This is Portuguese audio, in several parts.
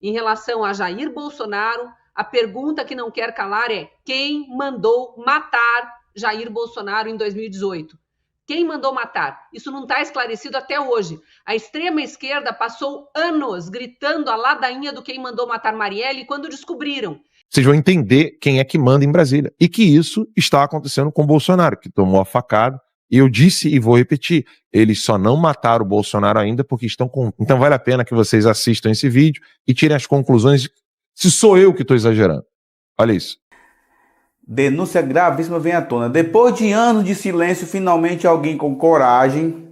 Em relação a Jair Bolsonaro, a pergunta que não quer calar é: quem mandou matar Jair Bolsonaro em 2018? Quem mandou matar? Isso não está esclarecido até hoje. A extrema-esquerda passou anos gritando a ladainha do quem mandou matar Marielle e quando descobriram. Vocês vão entender quem é que manda em Brasília. E que isso está acontecendo com o Bolsonaro, que tomou a facada. E eu disse e vou repetir, eles só não mataram o Bolsonaro ainda porque estão com... Então vale a pena que vocês assistam esse vídeo e tirem as conclusões se sou eu que estou exagerando. Olha isso. Denúncia gravíssima vem à tona. Depois de anos de silêncio, finalmente alguém com coragem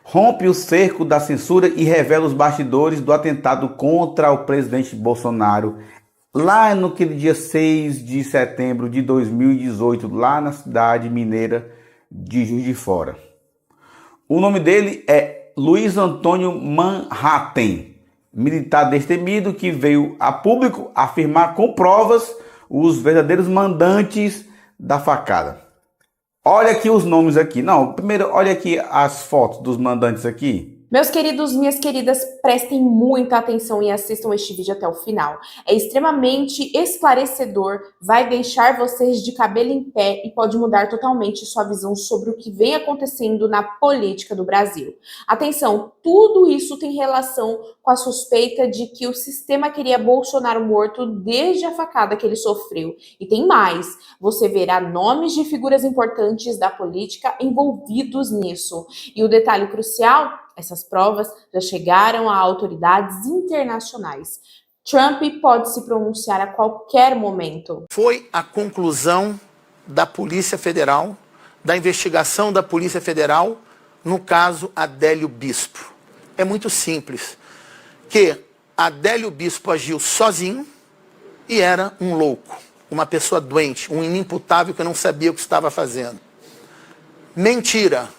rompe o cerco da censura e revela os bastidores do atentado contra o presidente Bolsonaro. Lá naquele dia 6 de setembro de 2018, lá na cidade mineira de Juiz de Fora. O nome dele é Luiz Antônio Manhattan, militar destemido que veio a público afirmar com provas os verdadeiros mandantes da facada. Olha aqui os nomes aqui. Não, primeiro olha aqui as fotos dos mandantes aqui. Meus queridos, minhas queridas, prestem muita atenção e assistam este vídeo até o final. É extremamente esclarecedor, vai deixar vocês de cabelo em pé e pode mudar totalmente sua visão sobre o que vem acontecendo na política do Brasil. Atenção, tudo isso tem relação com a suspeita de que o sistema queria Bolsonaro morto desde a facada que ele sofreu. E tem mais, você verá nomes de figuras importantes da política envolvidos nisso. E o detalhe crucial: essas provas já chegaram a autoridades internacionais. Trump pode se pronunciar a qualquer momento. Foi a conclusão da Polícia Federal, da investigação da Polícia Federal, no caso Adélio Bispo. É muito simples, que Adélio Bispo agiu sozinho e era um louco, uma pessoa doente, um inimputável que não sabia o que estava fazendo. Mentira!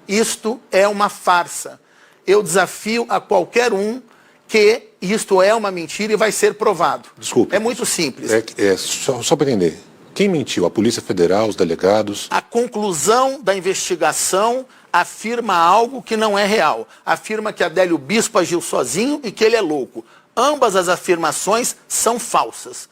Isto é uma farsa. Eu desafio a qualquer um que isto é uma mentira e vai ser provado. Desculpe. É muito simples. Só para entender. Quem mentiu? A Polícia Federal, os delegados? A conclusão da investigação afirma algo que não é real. Afirma que Adélio Bispo agiu sozinho e que ele é louco. Ambas as afirmações são falsas.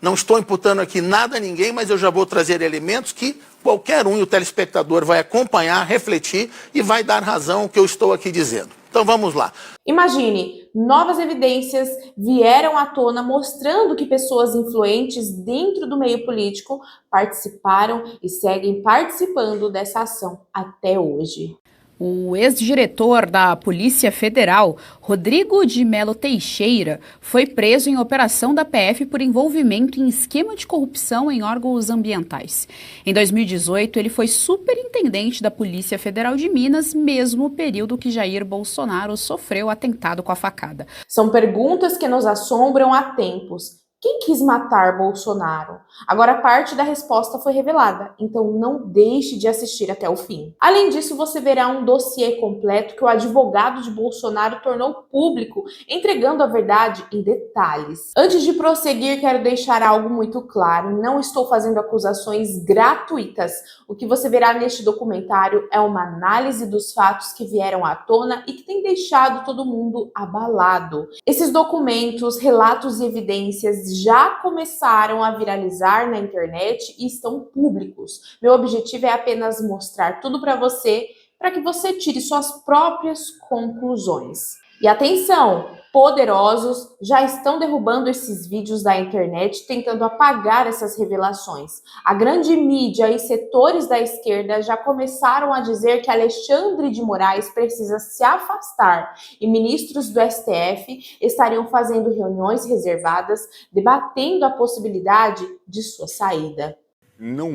Não estou imputando aqui nada a ninguém, mas eu já vou trazer elementos que qualquer um e o telespectador vai acompanhar, refletir e vai dar razão ao que eu estou aqui dizendo. Então vamos lá. Imagine, novas evidências vieram à tona mostrando que pessoas influentes dentro do meio político participaram e seguem participando dessa ação até hoje. O ex-diretor da Polícia Federal, Rodrigo de Mello Teixeira, foi preso em operação da PF por envolvimento em esquema de corrupção em órgãos ambientais. Em 2018, ele foi superintendente da Polícia Federal de Minas, mesmo período que Jair Bolsonaro sofreu atentado com a facada. São perguntas que nos assombram há tempos. Quem quis matar Bolsonaro? Agora parte da resposta foi revelada, então não deixe de assistir até o fim. Além disso, você verá um dossiê completo que o advogado de Bolsonaro tornou público, entregando a verdade em detalhes. Antes de prosseguir, quero deixar algo muito claro, não estou fazendo acusações gratuitas. O que você verá neste documentário é uma análise dos fatos que vieram à tona e que tem deixado todo mundo abalado. Esses documentos, relatos e evidências já começaram a viralizar na internet e estão públicos. Meu objetivo é apenas mostrar tudo para que você tire suas próprias conclusões. E atenção, poderosos já estão derrubando esses vídeos da internet, tentando apagar essas revelações. A grande mídia e setores da esquerda já começaram a dizer que Alexandre de Moraes precisa se afastar e ministros do STF estariam fazendo reuniões reservadas, debatendo a possibilidade de sua saída. Não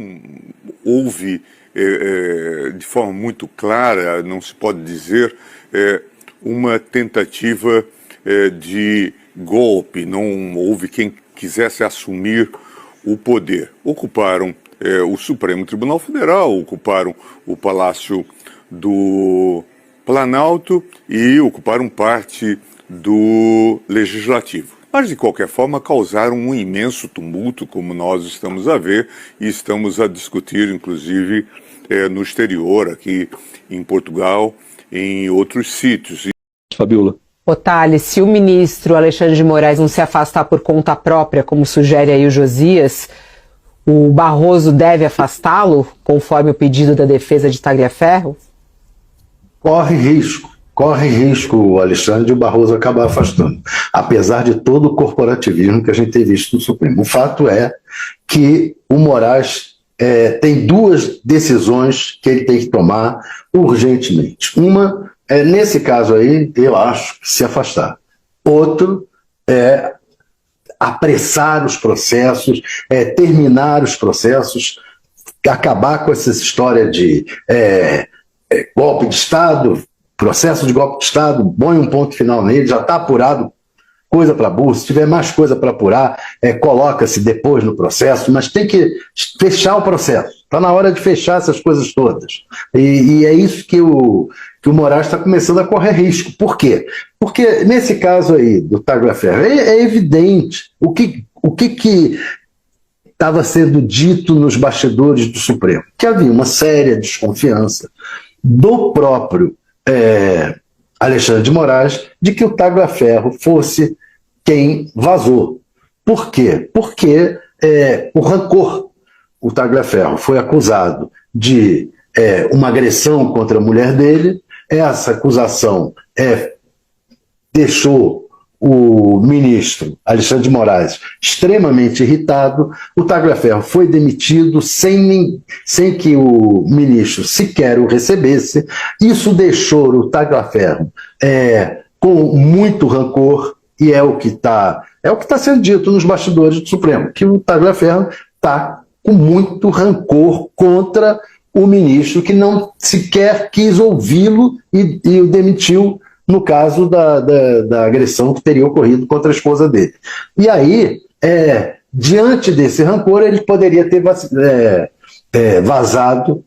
houve, de forma muito clara, não se pode dizer, uma tentativa de golpe, não houve quem quisesse assumir o poder. Ocuparam o Supremo Tribunal Federal, ocuparam o Palácio do Planalto e ocuparam parte do Legislativo. Mas, de qualquer forma, causaram um imenso tumulto, como nós estamos a ver e estamos a discutir, inclusive, no exterior, aqui em Portugal, em outros sítios. Fabiola, Thales, se o ministro Alexandre de Moraes não se afastar por conta própria, como sugere aí o Josias, o Barroso deve afastá-lo, conforme o pedido da defesa de Tagliaferro? Corre risco o Alexandre e o Barroso acabar afastando, apesar de todo o corporativismo que a gente tem visto no Supremo. O fato é que o Moraes tem duas decisões que ele tem que tomar urgentemente. Uma é, nesse caso aí, eu acho, se afastar. Outro é apressar os processos, terminar os processos, acabar com essa história de golpe de Estado, processo de golpe de Estado, põe um ponto final nele, já está apurado coisa para burro, se tiver mais coisa para apurar, coloca-se depois no processo, mas tem que fechar o processo. Está na hora de fechar essas coisas todas. E é isso que o Moraes está começando a correr risco. Por quê? Porque nesse caso aí do Tagliaferro, é evidente o que estava sendo dito nos bastidores do Supremo, que havia uma séria desconfiança do próprio Alexandre de Moraes de que o Tagliaferro fosse quem vazou. Por quê? Porque o rancor. O Tagliaferro foi acusado de uma agressão contra a mulher dele. Essa acusação deixou o ministro Alexandre de Moraes extremamente irritado. O Tagliaferro foi demitido sem que o ministro sequer o recebesse. Isso deixou o Tagliaferro com muito rancor, e é o que está sendo dito nos bastidores do Supremo, que o Tagliaferro está com muito rancor contra o ministro, que não sequer quis ouvi-lo e o demitiu no caso da agressão que teria ocorrido contra a esposa dele. E aí, diante desse rancor, ele poderia ter vazado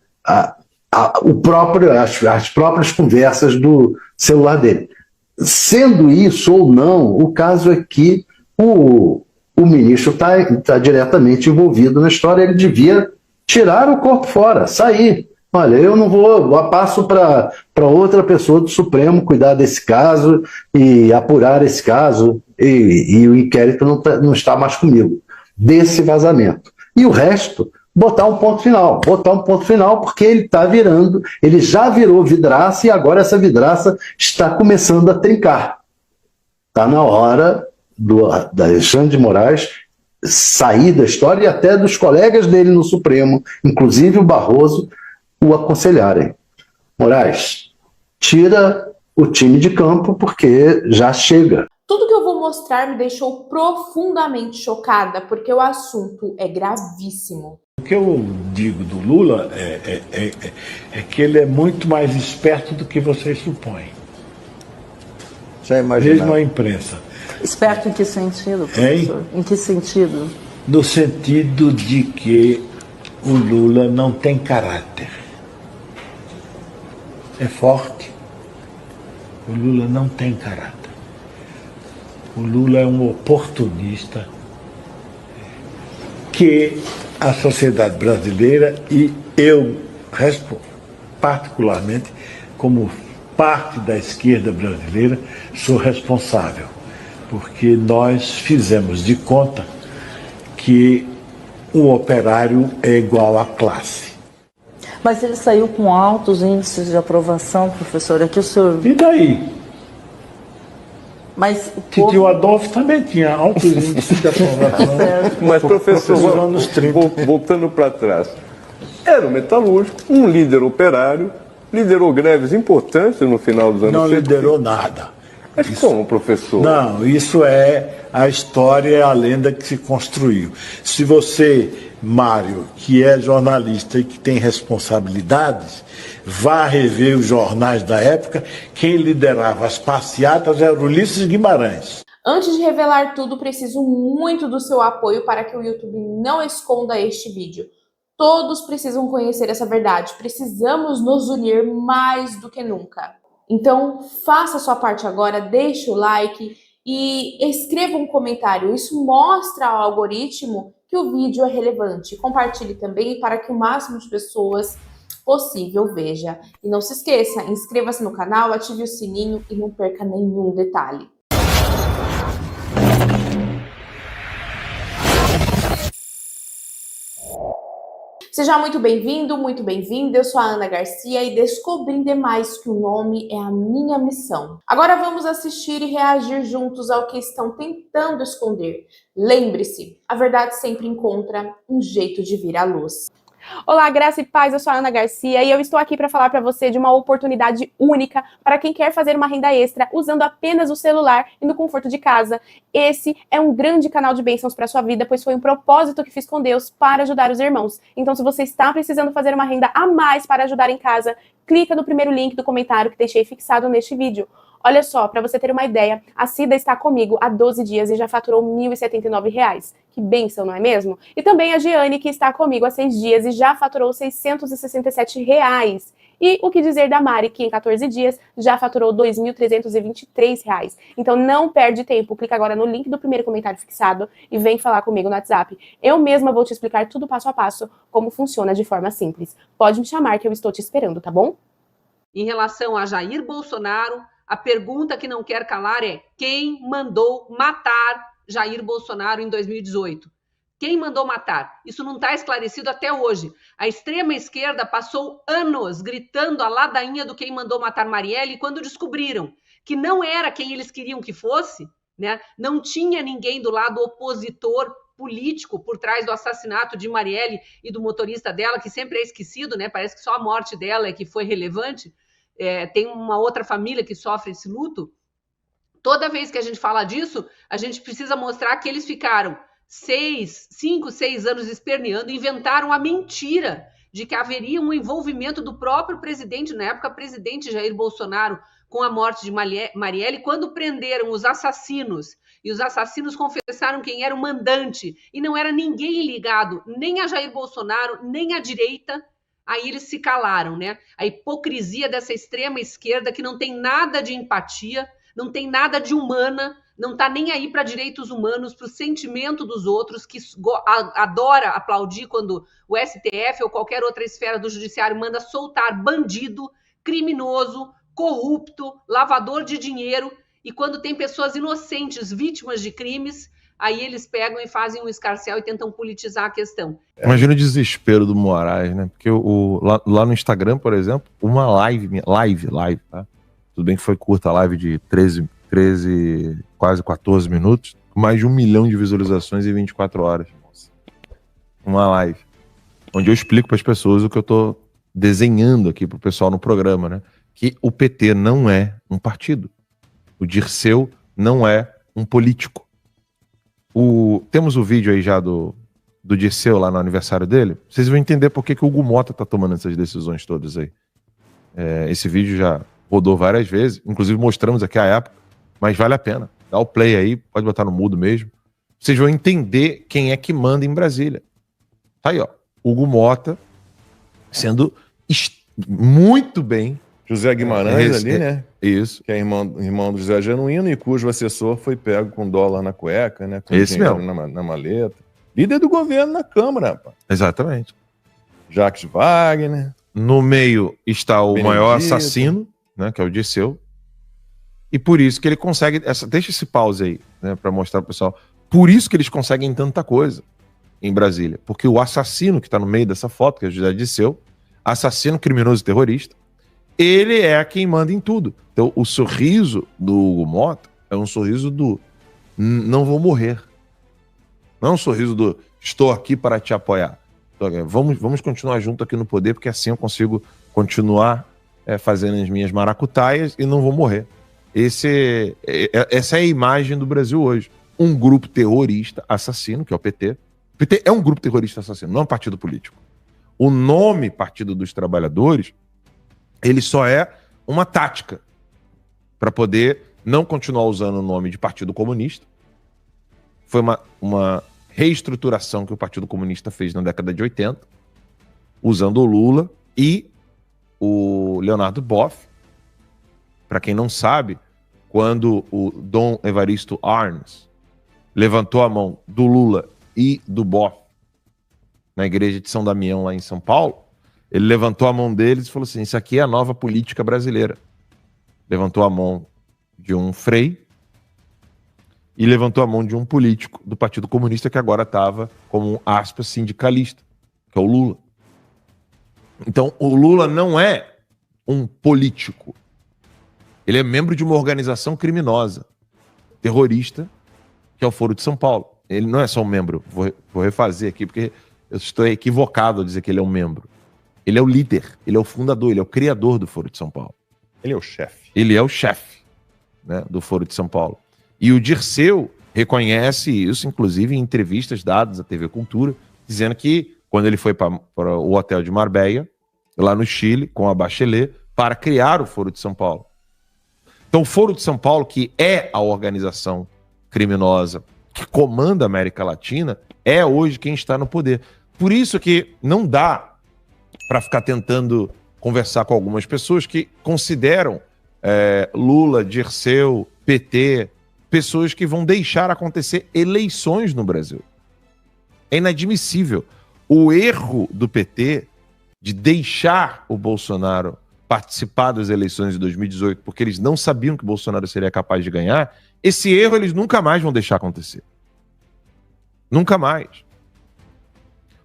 as próprias conversas do celular dele. Sendo isso ou não, o caso é que o ministro está diretamente envolvido na história, ele devia tirar o corpo fora, sair. Olha, eu não vou, passo para outra pessoa do Supremo cuidar desse caso e apurar esse caso, e o inquérito não está mais comigo, desse vazamento. E o resto, botar um ponto final, porque ele já virou vidraça, e agora essa vidraça está começando a trincar. Está na hora da Alexandre de Moraes sair da história, e até dos colegas dele no Supremo, inclusive o Barroso, o aconselharem. Moraes, tira o time de campo, porque já chega. Tudo que eu vou mostrar me deixou profundamente chocada, porque o assunto é gravíssimo. O que eu digo do Lula é que ele é muito mais esperto do que vocês supõem. Já imaginava. Mesmo a imprensa. Esperto em que sentido, professor? Em que sentido? No sentido de que o Lula não tem caráter. É forte. O Lula não tem caráter. O Lula é um oportunista que a sociedade brasileira, e eu, particularmente, como parte da esquerda brasileira, sou responsável, porque nós fizemos de conta que o operário é igual à classe. Mas ele saiu com altos índices de aprovação, professor. É que o senhor... E daí? Mas Tio Adolfo também tinha altos índices de aprovação. Mas, professor, voltando para trás, era um metalúrgico, um líder operário, liderou greves importantes no final dos anos 70. Não liderou nada. Mas como, professor? Não, isso é a história, a lenda que se construiu. Se você, Mário, que é jornalista e que tem responsabilidades, vá rever os jornais da época, quem liderava as passeatas era Ulisses Guimarães. Antes de revelar tudo, preciso muito do seu apoio para que o YouTube não esconda este vídeo. Todos precisam conhecer essa verdade, precisamos nos unir mais do que nunca. Então, faça a sua parte agora, deixe o like e escreva um comentário. Isso mostra ao algoritmo que o vídeo é relevante. Compartilhe também para que o máximo de pessoas possível, veja. E não se esqueça, inscreva-se no canal, ative o sininho e não perca nenhum detalhe. Seja muito bem-vindo, muito bem-vinda. Eu sou a Ana Garcia e descobrindo mais que o nome é a minha missão. Agora vamos assistir e reagir juntos ao que estão tentando esconder. Lembre-se, a verdade sempre encontra um jeito de vir à luz. Olá, graça e paz, eu sou a Ana Garcia e eu estou aqui para falar para você de uma oportunidade única para quem quer fazer uma renda extra usando apenas o celular e no conforto de casa. Esse é um grande canal de bênçãos para sua vida, pois foi um propósito que fiz com Deus para ajudar os irmãos. Então, se você está precisando fazer uma renda a mais para ajudar em casa, clica no primeiro link do comentário que deixei fixado neste vídeo. Olha só, para você ter uma ideia, a Cida está comigo há 12 dias e já faturou R$ 1.079. Que bênção, não é mesmo? E também a Giane, que está comigo há 6 dias e já faturou R$ 667. E o que dizer da Mari, que em 14 dias já faturou R$ 2.323. Então não perde tempo, clica agora no link do primeiro comentário fixado e vem falar comigo no WhatsApp. Eu mesma vou te explicar tudo passo a passo, como funciona de forma simples. Pode me chamar que eu estou te esperando, tá bom? Em relação a Jair Bolsonaro, a pergunta que não quer calar é: quem mandou matar Jair Bolsonaro em 2018? Quem mandou matar? Isso não está esclarecido até hoje. A extrema-esquerda passou anos gritando a ladainha do quem mandou matar Marielle, e quando descobriram que não era quem eles queriam que fosse, né, não tinha ninguém do lado opositor político por trás do assassinato de Marielle e do motorista dela, que sempre é esquecido, né? Parece que só a morte dela é que foi relevante. Tem uma outra família que sofre esse luto. Toda vez que a gente fala disso, a gente precisa mostrar que eles ficaram 5, 6 anos esperneando, inventaram a mentira de que haveria um envolvimento do próprio presidente, na época presidente Jair Bolsonaro, com a morte de Marielle, quando prenderam os assassinos, e os assassinos confessaram quem era o mandante, e não era ninguém ligado, nem a Jair Bolsonaro, nem à direita. Aí eles se calaram, né? A hipocrisia dessa extrema esquerda que não tem nada de empatia, não tem nada de humana, não tá nem aí para direitos humanos, para o sentimento dos outros, que adora aplaudir quando o STF ou qualquer outra esfera do judiciário manda soltar bandido, criminoso, corrupto, lavador de dinheiro, e quando tem pessoas inocentes, vítimas de crimes, aí eles pegam e fazem um escarcéu e tentam politizar a questão. Imagina o desespero do Moraes, né? Porque lá no Instagram, por exemplo, uma live, tá? Tudo bem que foi curta a live de 13, quase 14 minutos, mais de 1 milhão de visualizações em 24 horas. Nossa. Uma live. Onde eu explico para as pessoas o que eu tô desenhando aqui pro pessoal no programa, né? Que o PT não é um partido. O Dirceu não é um político. Temos o vídeo aí já do Dirceu lá no aniversário dele. Vocês vão entender por que o Hugo Mota tá tomando essas decisões todas aí. Esse vídeo já rodou várias vezes, inclusive mostramos aqui a época, mas vale a pena. Dá o play aí, pode botar no mudo mesmo. Vocês vão entender quem é que manda em Brasília. Tá aí, ó. Hugo Mota sendo muito bem. José Guimarães ali, né? Isso. Que é irmão do José Genuíno e cujo assessor foi pego com dólar na cueca, né? Com esse mesmo. Na maleta. Líder do governo na Câmara, rapaz. Exatamente. Jacques Wagner. No meio está o maior assassino, né? Que é o Dirceu. E por isso que ele consegue... Deixa esse pause aí, né? Pra mostrar pro pessoal. Por isso que eles conseguem tanta coisa em Brasília. Porque o assassino que tá no meio dessa foto, que é o José Dirceu, assassino, criminoso e terrorista, ele é quem manda em tudo. Então, o sorriso do Hugo Mota é um sorriso do não vou morrer. Não é um sorriso do estou aqui para te apoiar. Vamos continuar junto aqui no poder, porque assim eu consigo continuar fazendo as minhas maracutaias e não vou morrer. Essa é a imagem do Brasil hoje. Um grupo terrorista assassino, que é o PT. O PT é um grupo terrorista assassino, não é um partido político. O nome Partido dos Trabalhadores, ele só é uma tática para poder não continuar usando o nome de Partido Comunista. Foi uma reestruturação que o Partido Comunista fez na década de 80, usando o Lula e o Leonardo Boff. Para quem não sabe, quando o Dom Evaristo Arns levantou a mão do Lula e do Boff na igreja de São Damião, lá em São Paulo, Ele levantou a mão deles e falou assim, isso aqui é a nova política brasileira. Levantou a mão de um Frei e levantou a mão de um político do Partido Comunista que agora estava como um, aspas, sindicalista, que é o Lula. Então, o Lula não é um político. Ele é membro de uma organização criminosa, terrorista, que é o Foro de São Paulo. Ele não é só um membro, vou refazer aqui, porque eu estou equivocado ao dizer que ele é um membro. Ele é o líder, ele é o fundador, ele é o criador do Foro de São Paulo. Ele é o chefe. Ele é o chefe, né, do Foro de São Paulo. E o Dirceu reconhece isso, inclusive em entrevistas dadas à TV Cultura, dizendo que quando ele foi para o hotel de Marbella, lá no Chile, com a Bachelet, para criar o Foro de São Paulo. Então o Foro de São Paulo, que é a organização criminosa que comanda a América Latina, é hoje quem está no poder. Por isso que não dá para ficar tentando conversar com algumas pessoas que consideram Lula, Dirceu, PT, pessoas que vão deixar acontecer eleições no Brasil. É inadmissível. O erro do PT de deixar o Bolsonaro participar das eleições de 2018 porque eles não sabiam que o Bolsonaro seria capaz de ganhar, esse erro eles nunca mais vão deixar acontecer. Nunca mais.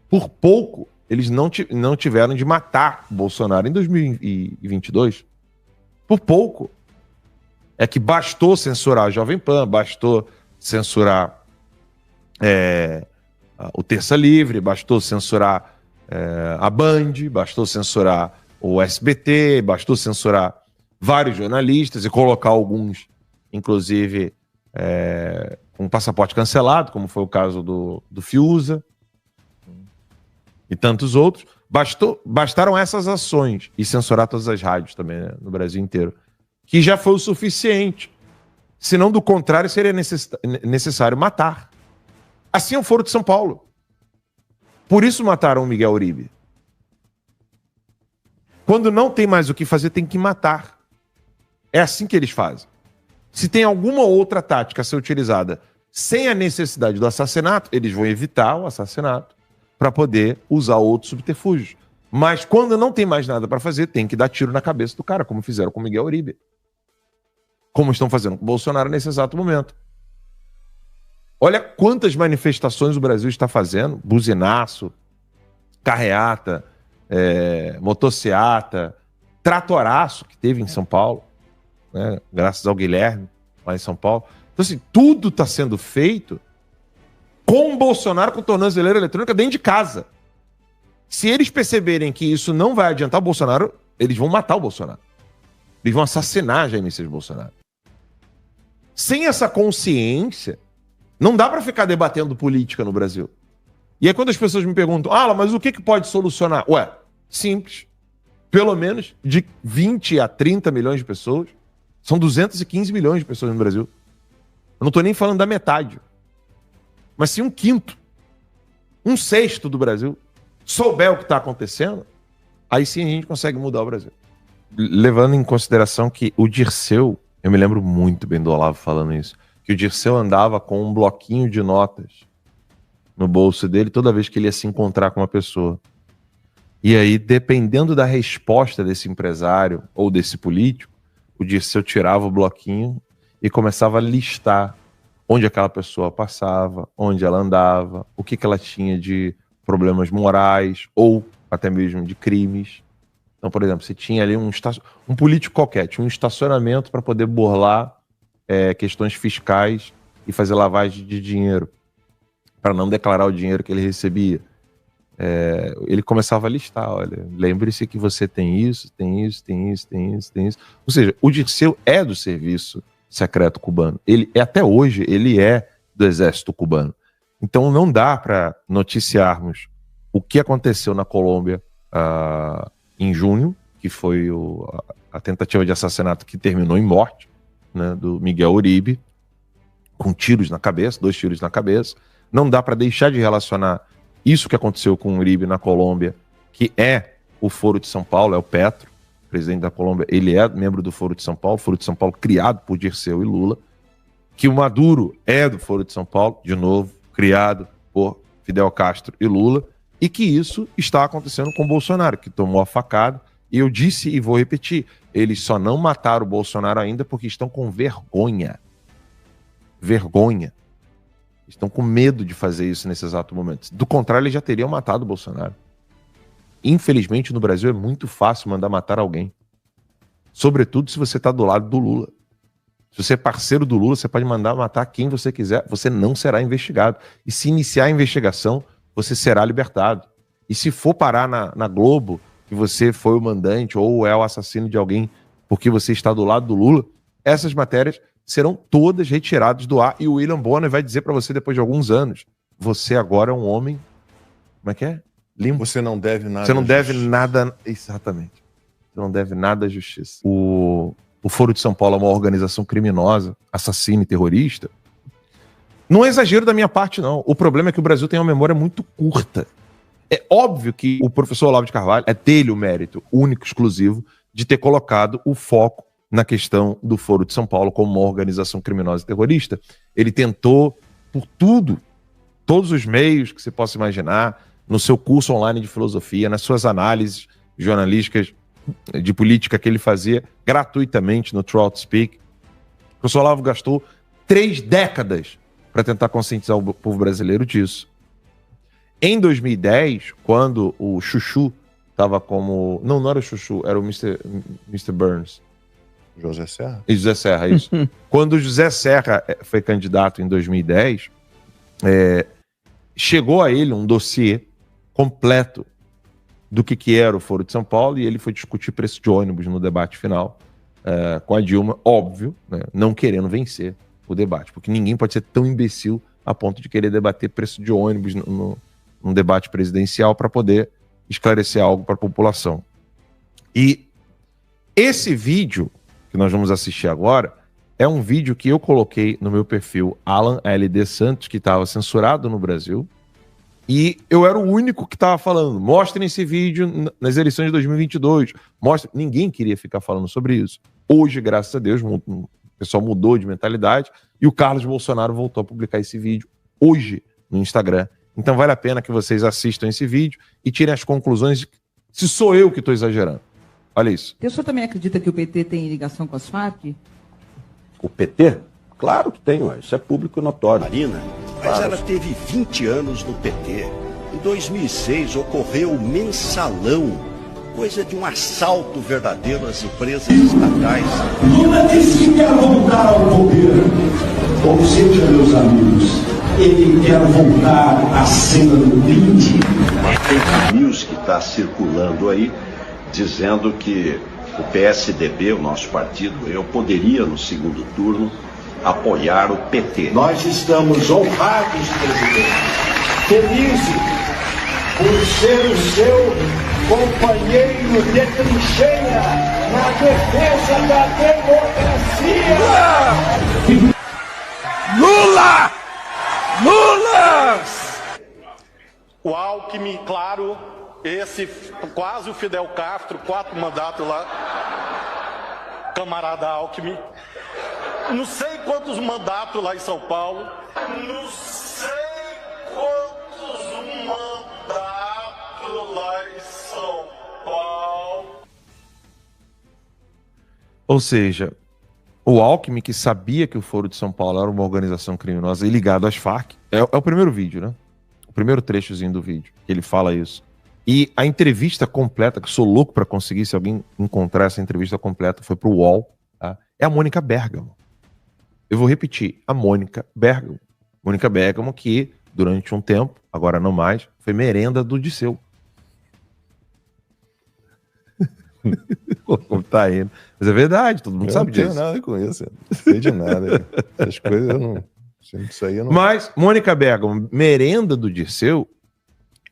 Por pouco, eles não tiveram de matar o Bolsonaro em 2022. Por pouco. É que bastou censurar a Jovem Pan, bastou censurar o Terça Livre, bastou censurar a Band, bastou censurar o SBT, bastou censurar vários jornalistas e colocar alguns, inclusive, com passaporte cancelado, como foi o caso do Fiuza e tantos outros. Bastaram essas ações e censurar todas as rádios também, né, no Brasil inteiro, que já foi o suficiente. Senão, do contrário, seria necessário matar. Assim é o Foro de São Paulo. Por isso mataram o Miguel Uribe. Quando não tem mais o que fazer, tem que matar. É assim que eles fazem. Se tem alguma outra tática a ser utilizada sem a necessidade do assassinato, eles vão evitar o assassinato para poder usar outros subterfúgios. Mas quando não tem mais nada para fazer, tem que dar tiro na cabeça do cara, como fizeram com o Miguel Uribe. Como estão fazendo com o Bolsonaro nesse exato momento. Olha quantas manifestações o Brasil está fazendo. Buzinaço, carreata, motociata, tratoraço que teve em São Paulo, né, graças ao Guilherme, lá em São Paulo. Então, assim, tudo está sendo feito com o Bolsonaro com tornozeleira eletrônica dentro de casa. Se eles perceberem que isso não vai adiantar o Bolsonaro, eles vão matar o Bolsonaro. Eles vão assassinar Jair Messias Bolsonaro. Sem essa consciência, não dá para ficar debatendo política no Brasil. E aí quando as pessoas me perguntam, mas o que pode solucionar? Ué, simples. Pelo menos de 20 a 30 milhões de pessoas, são 215 milhões de pessoas no Brasil. Eu não estou nem falando da metade. Mas se 1/5, 1/6 do Brasil souber o que está acontecendo, aí sim a gente consegue mudar o Brasil. Levando em consideração que o Dirceu, eu me lembro muito bem do Olavo falando isso, que o Dirceu andava com um bloquinho de notas no bolso dele toda vez que ele ia se encontrar com uma pessoa. E aí, dependendo da resposta desse empresário ou desse político, o Dirceu tirava o bloquinho e começava a listar onde aquela pessoa passava, onde ela andava, o que ela tinha de problemas morais ou até mesmo de crimes. Então, por exemplo, você tinha ali um político qualquer, tinha um estacionamento para poder burlar questões fiscais e fazer lavagem de dinheiro, para não declarar o dinheiro que ele recebia. Ele começava a listar, olha, lembre-se que você tem isso, tem isso, tem isso, tem isso, tem isso. Ou seja, o Dirceu é do serviço secreto cubano. Até hoje, ele é do exército cubano. Então não dá para noticiarmos o que aconteceu na Colômbia em junho, que foi a tentativa de assassinato que terminou em morte, né, do Miguel Uribe, com tiros na cabeça, 2 tiros na cabeça. Não dá para deixar de relacionar isso que aconteceu com o Uribe na Colômbia, que é o Foro de São Paulo, é o Petro, presidente da Colômbia, ele é membro do Foro de São Paulo criado por Dirceu e Lula, que o Maduro é do Foro de São Paulo, de novo, criado por Fidel Castro e Lula, E que isso está acontecendo com o Bolsonaro, que tomou a facada. E eu disse e vou repetir, eles só não mataram o Bolsonaro ainda porque estão com vergonha. Vergonha. Estão com medo de fazer isso nesse exato momento. Do contrário, eles já teriam matado o Bolsonaro. Infelizmente, no Brasil é muito fácil mandar matar alguém. Sobretudo se você está do lado do Lula. Se você é parceiro do Lula, você pode mandar matar quem você quiser. Você não será investigado. E se iniciar a investigação, você será libertado. E se for parar na Globo, que você foi o mandante ou é o assassino de alguém porque você está do lado do Lula, essas matérias serão todas retiradas do ar. E o William Bonner vai dizer para você depois de alguns anos, você agora é um homem, como é que é? Limpo. Você não deve nada. Você não deve nada, exatamente. Você não deve nada à justiça. O Foro de São Paulo é uma organização criminosa, assassina e terrorista. Não é exagero da minha parte, não. O problema é que o Brasil tem uma memória muito curta. É óbvio que o professor Olavo de Carvalho, é dele o mérito único, exclusivo, de ter colocado o foco na questão do Foro de São Paulo como uma organização criminosa e terrorista. Ele tentou, por tudo, todos os meios que você possa imaginar, no seu curso online de filosofia, nas suas análises jornalísticas de política que ele fazia gratuitamente no Throughout Speak. O professor Olavo gastou 3 décadas para tentar conscientizar o povo brasileiro disso. Em 2010, quando o Chuchu estava como... Não era o Chuchu, era o Mr. Burns. José Serra? E José Serra, isso. Quando o José Serra foi candidato em 2010, chegou a ele um dossiê completo do que era o Foro de São Paulo, e ele foi discutir preço de ônibus no debate final com a Dilma, óbvio, né, não querendo vencer o debate, porque ninguém pode ser tão imbecil a ponto de querer debater preço de ônibus num debate presidencial para poder esclarecer algo para a população. E esse vídeo que nós vamos assistir agora é um vídeo que eu coloquei no meu perfil Alan LD Santos, que estava censurado no Brasil, e eu era o único que estava falando, mostrem esse vídeo nas eleições de 2022, ninguém queria ficar falando sobre isso. Hoje, graças a Deus, o pessoal mudou de mentalidade e o Carlos Bolsonaro voltou a publicar esse vídeo hoje no Instagram. Então vale a pena que vocês assistam esse vídeo e tirem as conclusões de se sou eu que estou exagerando. Olha isso. O senhor também acredita que o PT tem ligação com as Farc? O PT? Claro que tem, isso é público e notório. Marina, mas ela teve 20 anos no PT. Em 2006 ocorreu o mensalão, coisa de um assalto verdadeiro às empresas estatais. Lula disse que quer voltar ao poder. Ou seja, meus amigos, ele quer voltar à cena do brinde. Uma fake news que está circulando aí, dizendo que o PSDB, o nosso partido, eu poderia no segundo turno apoiar o PT. Nós estamos honrados, presidente, felizes por ser o seu companheiro de trincheira na defesa da democracia. Lula! Lula! O Alckmin, claro, esse quase o Fidel Castro, 4 mandatos lá, camarada Alckmin. Não sei quantos mandatos lá em São Paulo. Não sei quantos mandatos lá em São Paulo. Ou seja, o Alckmin, que sabia que o Foro de São Paulo era uma organização criminosa e ligado às Farc, é o primeiro vídeo, né? O primeiro trechozinho do vídeo, que ele fala isso. E a entrevista completa, que sou louco para conseguir, se alguém encontrar essa entrevista completa, foi pro UOL, tá? É a Mônica Bergamo. Eu vou repetir, a Mônica Bergamo. Mônica Bergamo, que durante um tempo, agora não mais, foi merenda do Disseu. Como tá indo. Mas é verdade, todo mundo sabe disso. Eu não tenho nada com isso, não sei de nada. Essas coisas eu não... Isso aí eu não... Mas Mônica Bergamo, merenda do Disseu,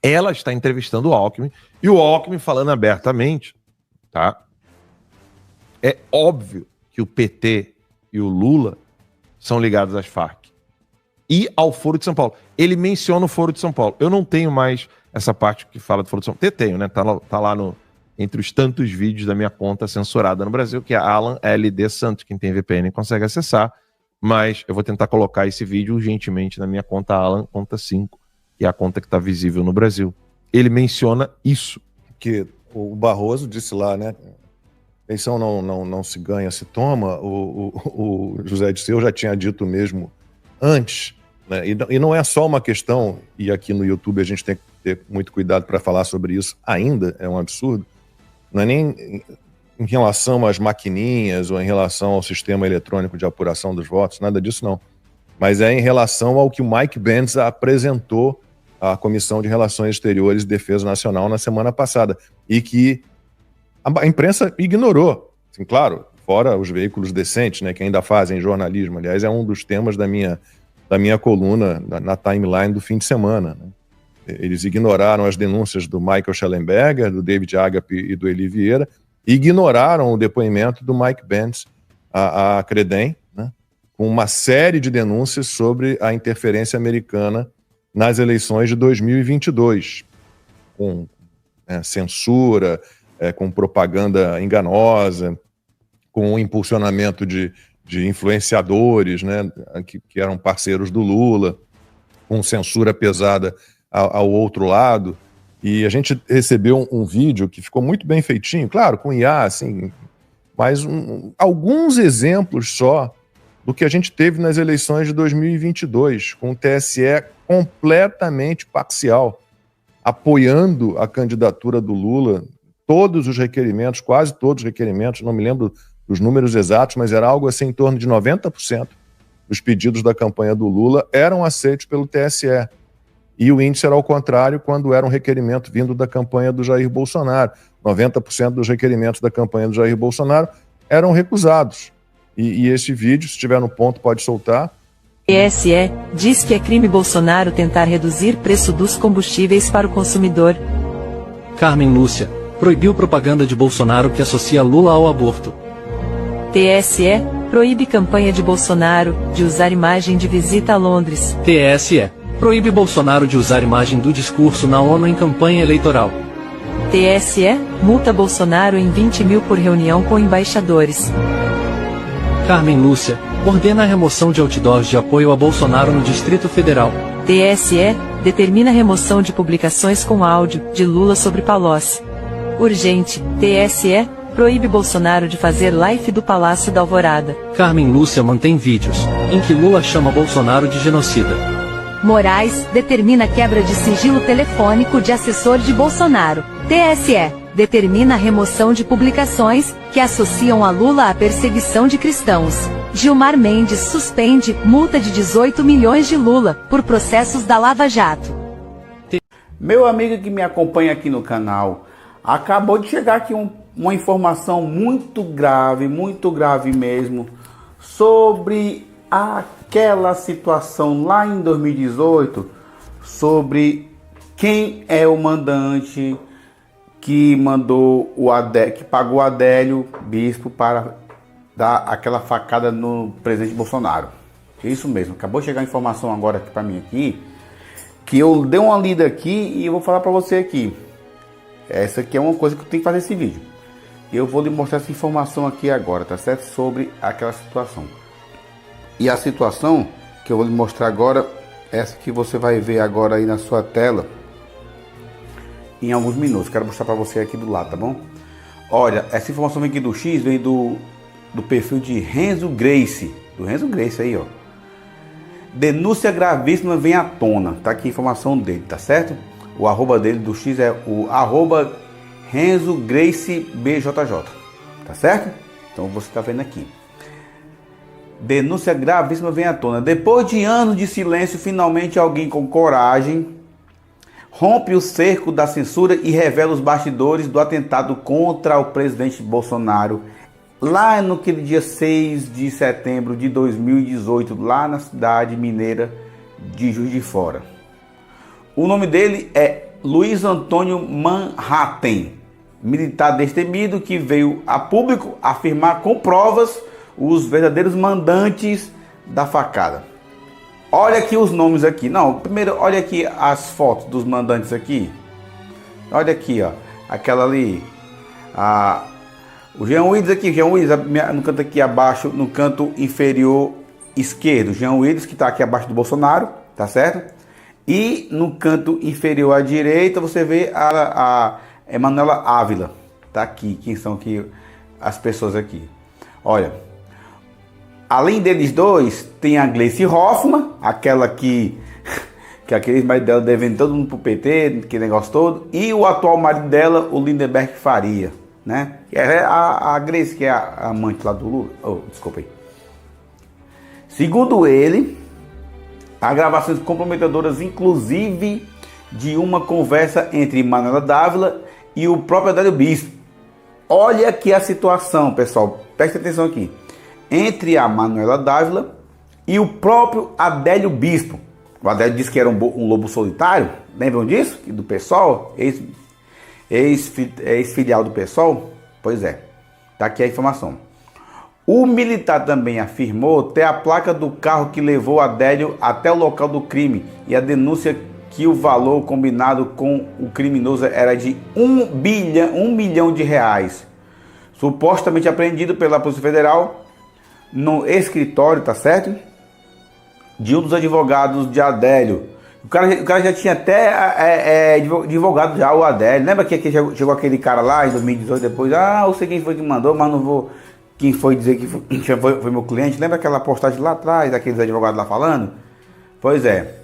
ela está entrevistando o Alckmin, e o Alckmin falando abertamente, tá? É óbvio que o PT e o Lula são ligados às Farc e ao Foro de São Paulo. Ele menciona o Foro de São Paulo. Eu não tenho mais essa parte que fala do Foro de São Paulo. Tenho, né? Tá lá entre os tantos vídeos da minha conta censurada no Brasil, que é Alan LD Santos. Quem tem VPN consegue acessar, mas eu vou tentar colocar esse vídeo urgentemente na minha conta Alan, conta 5, que é a conta que está visível no Brasil. ele menciona isso. Que o Barroso disse lá, né? Eleição não se ganha, se toma. O José Dirceu já tinha dito mesmo antes, né? E não é só uma questão, e aqui no YouTube a gente tem que ter muito cuidado para falar sobre isso ainda, é um absurdo, não é nem em relação às maquininhas ou em relação ao sistema eletrônico de apuração dos votos, nada disso não. Mas é em relação ao que o Mike Pence apresentou à Comissão de Relações Exteriores e Defesa Nacional na semana passada, e que a imprensa ignorou, assim, claro, fora os veículos decentes, né, que ainda fazem jornalismo. Aliás, é um dos temas da minha coluna na timeline do fim de semana, né? Eles ignoraram as denúncias do Michael Schellenberger, do David Agape e do Eli Vieira, e ignoraram o depoimento do Mike Pence à Credem, né, com uma série de denúncias sobre a interferência americana nas eleições de 2022, com censura, com propaganda enganosa, com o impulsionamento de influenciadores, né, que eram parceiros do Lula, com censura pesada ao outro lado. E a gente recebeu um vídeo que ficou muito bem feitinho, claro, com IA, assim, mas alguns exemplos só do que a gente teve nas eleições de 2022, com o TSE completamente parcial, apoiando a candidatura do Lula, todos os requerimentos, quase todos os requerimentos, não me lembro dos números exatos, mas era algo assim em torno de 90% dos pedidos da campanha do Lula eram aceitos pelo TSE. E o índice era ao contrário quando era um requerimento vindo da campanha do Jair Bolsonaro. 90% dos requerimentos da campanha do Jair Bolsonaro eram recusados. E esse vídeo, se estiver no ponto, pode soltar. TSE diz que é crime Bolsonaro tentar reduzir preço dos combustíveis para o consumidor. Carmen Lúcia proibiu propaganda de Bolsonaro que associa Lula ao aborto. TSE proíbe campanha de Bolsonaro de usar imagem de visita a Londres. TSE proíbe Bolsonaro de usar imagem do discurso na ONU em campanha eleitoral. TSE multa Bolsonaro em 20 mil por reunião com embaixadores. Carmen Lúcia ordena a remoção de outdoors de apoio a Bolsonaro no Distrito Federal. TSE determina a remoção de publicações com áudio de Lula sobre Palocci. Urgente, TSE proíbe Bolsonaro de fazer live do Palácio da Alvorada. Carmen Lúcia mantém vídeos em que Lula chama Bolsonaro de genocida. Moraes determina quebra de sigilo telefônico de assessor de Bolsonaro. TSE determina a remoção de publicações que associam a Lula à perseguição de cristãos. Gilmar Mendes suspende multa de 18 milhões de Lula por processos da Lava Jato. Meu amigo que me acompanha aqui no canal, acabou de chegar aqui uma informação muito grave mesmo, sobre aquela situação lá em 2018, sobre quem é o mandante que mandou que pagou o Adélio Bispo para dar aquela facada no presidente Bolsonaro. É isso mesmo, acabou de chegar a informação agora para mim aqui, que eu dei uma lida aqui e eu vou falar para você aqui. Essa aqui é uma coisa que eu tenho que fazer esse vídeo. Eu vou lhe mostrar essa informação aqui agora, tá certo? Sobre aquela situação. E a situação que eu vou lhe mostrar agora, essa que você vai ver agora aí na sua tela, em alguns minutos. Quero mostrar para você aqui do lado, tá bom? Olha, essa informação vem aqui do X, vem do perfil de Renzo Grace. Do Renzo Grace aí, ó. Denúncia gravíssima vem à tona. Tá aqui a informação dele, tá certo? O arroba dele do X é o arroba Renzo Grace BJJ. Tá certo? Então você tá vendo aqui. Denúncia gravíssima vem à tona. Depois de anos de silêncio, finalmente alguém com coragem rompe o cerco da censura e revela os bastidores do atentado contra o presidente Bolsonaro, lá naquele dia 6 de setembro de 2018, lá na cidade mineira de Juiz de Fora. O nome dele é Luiz Antônio Manhattan, militar destemido que veio a público afirmar com provas os verdadeiros mandantes da facada. Olha aqui os nomes aqui. Não, primeiro olha aqui as fotos dos mandantes aqui. Olha aqui, ó. Aquela ali. O Jean Willis aqui. Jean Willis no canto aqui abaixo, no canto inferior esquerdo. Jean Willis que está aqui abaixo do Bolsonaro, tá certo? E no canto inferior à direita você vê a Emanuela Ávila. Tá aqui, quem são aqui as pessoas aqui. Olha, além deles dois, tem a Gleice Hoffmann, aquela que aquele marido dela devendo todo mundo pro PT, aquele negócio todo, e o atual marido dela, o Lindenberg Faria, né? Que é a Gleice, que é a amante lá do Lula. Oh, desculpa aí. Segundo ele, há gravações comprometedoras, inclusive de uma conversa entre Manuela Dávila e o próprio Adélio Bispo. Olha aqui a situação, pessoal, preste atenção aqui. Entre a Manuela Dávila e o próprio Adélio Bispo. O Adélio disse que era um lobo solitário, lembram disso? Do PSOL, ex-filial do PSOL? Pois é, tá aqui a informação. O militar também afirmou ter a placa do carro que levou Adélio até o local do crime e a denúncia que o valor combinado com o criminoso era de R$1 milhão, supostamente apreendido pela Polícia Federal no escritório, tá certo? De um dos advogados de Adélio. O cara já tinha até advogado já, o Adélio. Lembra que chegou aquele cara lá em 2018 depois? Eu sei quem foi que mandou, mas não vou... Quem foi dizer que foi meu cliente? Lembra aquela postagem lá atrás, daqueles advogados lá falando? Pois é.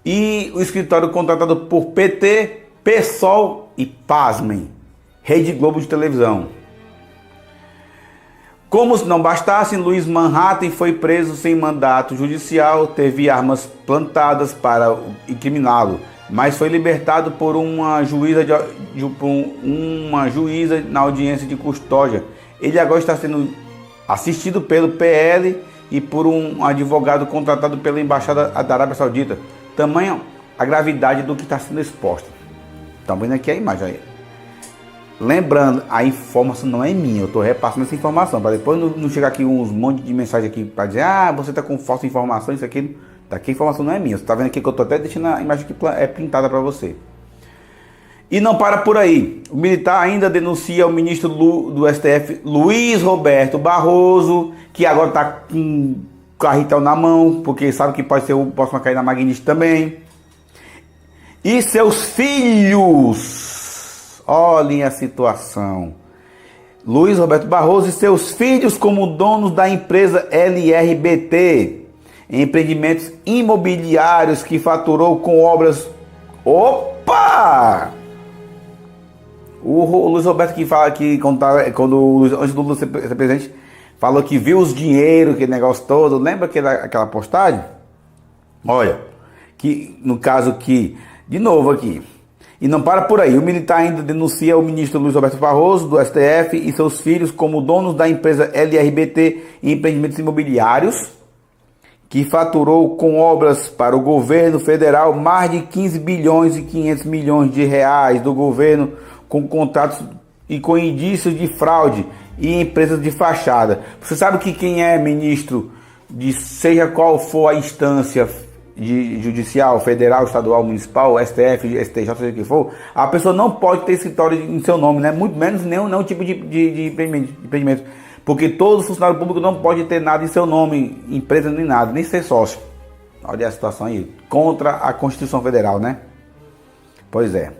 E o escritório contratado por PT, PSOL e, pasmem, Rede Globo de televisão. Como se não bastasse, Luiz Manhattan foi preso sem mandato judicial, teve armas plantadas para incriminá-lo, mas foi libertado por uma juíza na audiência de custódia. Ele agora está sendo assistido pelo PL e por um advogado contratado pela Embaixada da Arábia Saudita. Tamanha a gravidade do que está sendo exposto. Estão vendo aqui a imagem aí. Lembrando, a informação não é minha, eu estou repassando essa informação, para depois não chegar aqui uns monte de mensagem aqui para dizer, você está com falsa informação, isso aqui, daqui a informação não é minha. Você está vendo aqui que eu estou até deixando a imagem que é pintada para você. E não para por aí. O militar ainda denuncia o ministro do STF, Luiz Roberto Barroso, que agora está com carretel na mão, porque sabe que pode ser o próximo a cair na Magnite também. E seus filhos... Olhem a situação. Luiz Roberto Barroso e seus filhos como donos da empresa LRBT, empreendimentos imobiliários que faturou com obras... Opa! O Luiz Roberto que fala que antes do Lula ser presidente, falou que viu os dinheiros, aquele negócio todo. Lembra aquela postagem? Olha, que no caso que, de novo aqui, e não para por aí, o militar ainda denuncia o ministro Luiz Roberto Barroso, do STF, e seus filhos como donos da empresa LRBT e empreendimentos imobiliários, que faturou com obras para o governo federal mais de 15 bilhões e 500 milhões de reais do governo, com contratos e com indícios de fraude e empresas de fachada. Você sabe que quem é ministro de seja qual for a instância de judicial, federal, estadual, municipal, STF, STJ, seja o que for, a pessoa não pode ter escritório em seu nome, né? Muito menos nenhum tipo de empreendimento. Porque todo funcionário público não pode ter nada em seu nome, empresa nem nada, nem ser sócio. Olha a situação aí, contra a Constituição Federal, né? Pois é.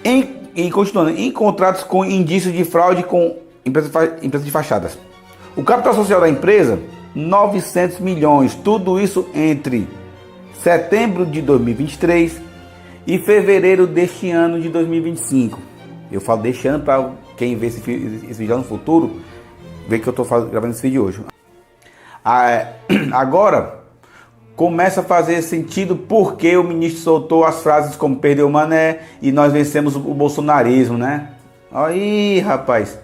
E continuando, em contratos com indícios de fraude com empresas de fachadas. O capital social da empresa, 900 milhões, tudo isso entre setembro de 2023 e fevereiro deste ano de 2025. Eu falo deste ano para quem vê esse vídeo no futuro, ver que eu estou gravando esse vídeo hoje. Agora, começa a fazer sentido porque o ministro soltou as frases como perdeu o Mané e nós vencemos o bolsonarismo, né? Aí, rapaz.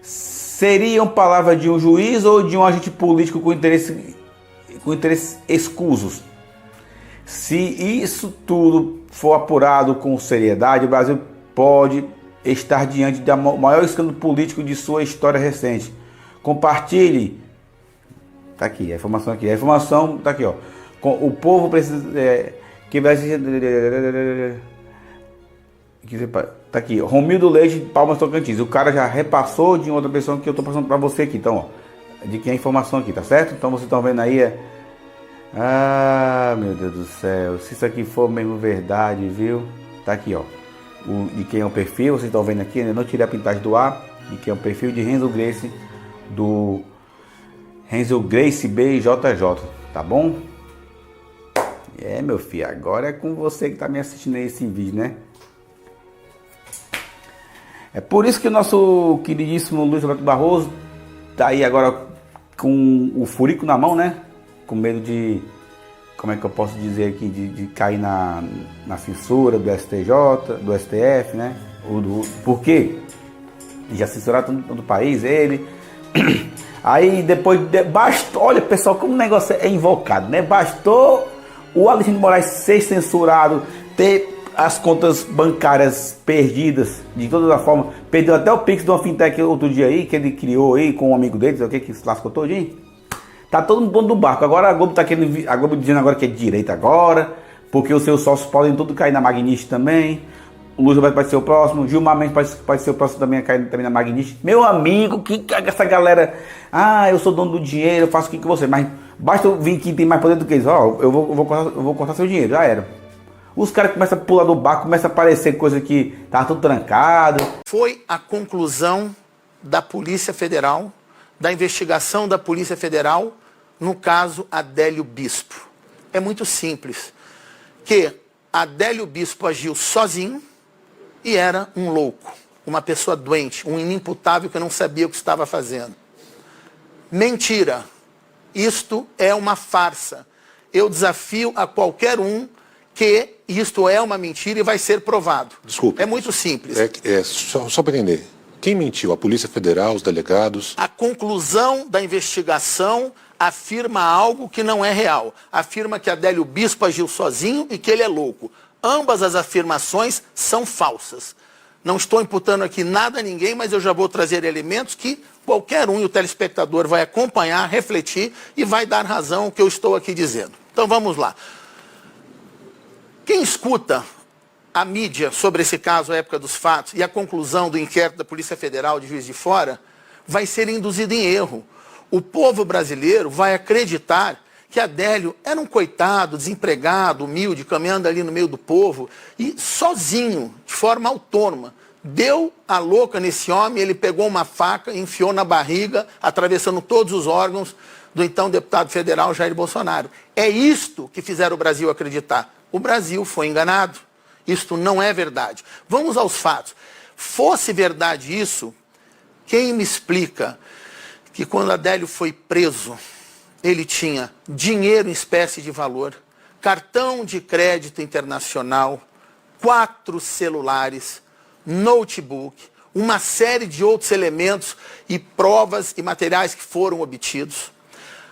Seriam palavras de um juiz ou de um agente político com interesses escusos? Se isso tudo for apurado com seriedade, o Brasil pode estar diante do maior escândalo político de sua história recente. Compartilhe. Tá aqui, a informação aqui. A informação tá aqui, ó. O povo precisa... que vai ser... Tá aqui, Romildo Leite, Palmas Tocantins. O cara já repassou de outra pessoa que eu tô passando para você aqui. Então, ó, de quem é a informação aqui, tá certo? Então vocês estão vendo aí Ah, meu Deus do céu. Se isso aqui for mesmo verdade, viu? Tá aqui, ó. De quem é o perfil, vocês estão vendo aqui, né? Não tirei a pintagem do ar. De quem é o perfil de Renzo Grace, do Renzo Grace BJJ, tá bom? Meu filho, agora é com você que tá me assistindo aí esse vídeo, né? É por isso que o nosso queridíssimo Luiz Roberto Barroso tá aí agora com o furico na mão, né? Com medo de, como é que eu posso dizer aqui, de cair na censura do STJ, do STF, né? Por quê? Já censuraram todo o país, ele. Aí depois, bastou, olha pessoal, como o negócio é invocado, né? Bastou o Alexandre de Moraes ser censurado, ter as contas bancárias perdidas, de toda a forma, perdeu até o Pix de uma fintech outro dia aí, que ele criou aí com um amigo dele, o que se lascou todinho. Tá todo mundo do barco. Agora a Globo tá querendo, a Globo dizendo agora que é de direita agora, porque os seus sócios podem tudo cair na Magnífica também. O Luiz Roberto pode ser o próximo, Gilmar Mendes pode ser o próximo também a cair também na Magnífica. Meu amigo, que essa galera, eu sou dono do dinheiro, eu faço o que você, mas basta eu vir que tem mais poder do que isso, eu vou cortar seu dinheiro, já era. Os caras começam a pular do barco, começa a aparecer coisa que tá tudo trancado. Foi a conclusão da Polícia Federal, da investigação da Polícia Federal, no caso Adélio Bispo. É muito simples, que Adélio Bispo agiu sozinho e era um louco, uma pessoa doente, um inimputável que não sabia o que estava fazendo. Mentira. Isto é uma farsa. Eu desafio a qualquer um que isto é uma mentira e vai ser provado. Desculpe. É muito simples. Só para entender. Quem mentiu? A Polícia Federal, os delegados? A conclusão da investigação afirma algo que não é real. Afirma que Adélio Bispo agiu sozinho e que ele é louco. Ambas as afirmações são falsas. Não estou imputando aqui nada a ninguém, mas eu já vou trazer elementos que qualquer um e o telespectador vai acompanhar, refletir e vai dar razão ao que eu estou aqui dizendo. Então vamos lá. Quem escuta a mídia sobre esse caso, a época dos fatos, e a conclusão do inquérito da Polícia Federal de Juiz de Fora, vai ser induzido em erro. O povo brasileiro vai acreditar que Adélio era um coitado, desempregado, humilde, caminhando ali no meio do povo, e sozinho, de forma autônoma, deu a louca nesse homem, ele pegou uma faca, enfiou na barriga, atravessando todos os órgãos do então deputado federal Jair Bolsonaro. É isto que fizeram o Brasil acreditar. O Brasil foi enganado. Isto não é verdade. Vamos aos fatos. Fosse verdade isso, quem me explica que quando Adélio foi preso, ele tinha dinheiro em espécie de valor, cartão de crédito internacional, 4 celulares, notebook, uma série de outros elementos e provas e materiais que foram obtidos.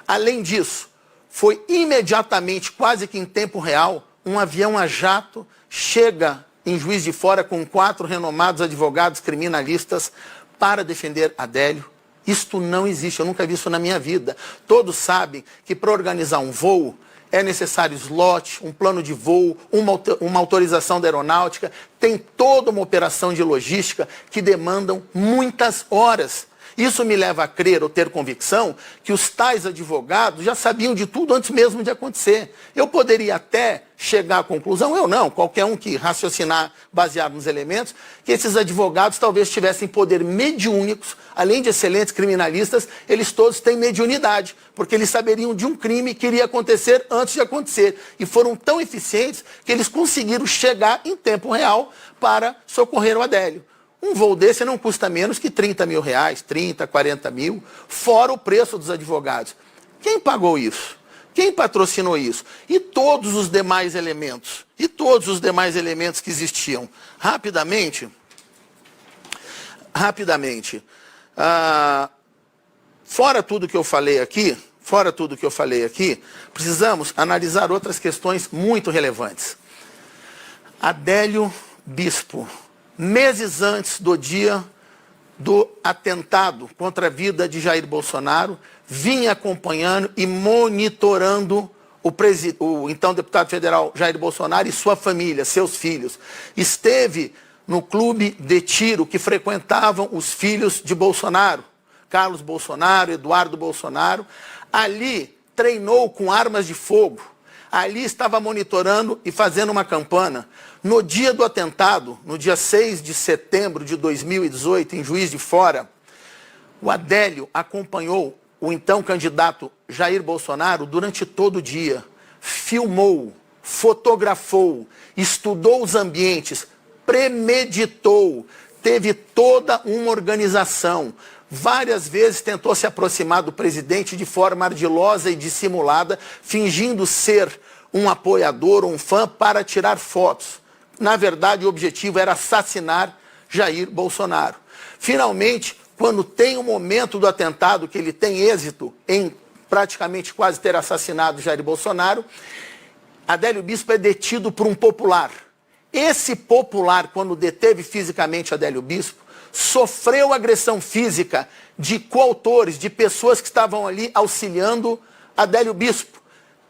Além disso, foi imediatamente, quase que em tempo real, um avião a jato chega em Juiz de Fora com 4 renomados advogados criminalistas para defender Adélio. Isto não existe, eu nunca vi isso na minha vida. Todos sabem que para organizar um voo é necessário slot, um plano de voo, uma autorização da aeronáutica, tem toda uma operação de logística que demandam muitas horas. Isso me leva a crer ou ter convicção que os tais advogados já sabiam de tudo antes mesmo de acontecer. Eu poderia até chegar à conclusão, eu não, qualquer um que raciocinar baseado nos elementos, que esses advogados talvez tivessem poder mediúnicos, além de excelentes criminalistas, eles todos têm mediunidade, porque eles saberiam de um crime que iria acontecer antes de acontecer. E foram tão eficientes que eles conseguiram chegar em tempo real para socorrer o Adélio. Um voo desse não custa menos que 30 mil reais, 30, 40 mil, fora o preço dos advogados. Quem pagou isso? Quem patrocinou isso? E todos os demais elementos? E todos os demais elementos que existiam? Rapidamente, fora tudo que eu falei aqui, precisamos analisar outras questões muito relevantes. Adélio Bispo, meses antes do dia do atentado contra a vida de Jair Bolsonaro, vinha acompanhando e monitorando o então deputado federal Jair Bolsonaro e sua família, seus filhos. Esteve no clube de tiro que frequentavam os filhos de Bolsonaro, Carlos Bolsonaro, Eduardo Bolsonaro. Ali treinou com armas de fogo. Ali estava monitorando e fazendo uma campana. No dia do atentado, no dia 6 de setembro de 2018, em Juiz de Fora, o Adélio acompanhou o então candidato Jair Bolsonaro durante todo o dia. Filmou, fotografou, estudou os ambientes, premeditou, teve toda uma organização. Várias vezes tentou se aproximar do presidente de forma ardilosa e dissimulada, fingindo ser um apoiador, um fã, para tirar fotos. Na verdade, o objetivo era assassinar Jair Bolsonaro. Finalmente, quando tem o momento do atentado, que ele tem êxito em praticamente quase ter assassinado Jair Bolsonaro, Adélio Bispo é detido por um popular. Esse popular, quando deteve fisicamente Adélio Bispo, sofreu agressão física de coautores, de pessoas que estavam ali auxiliando Adélio Bispo.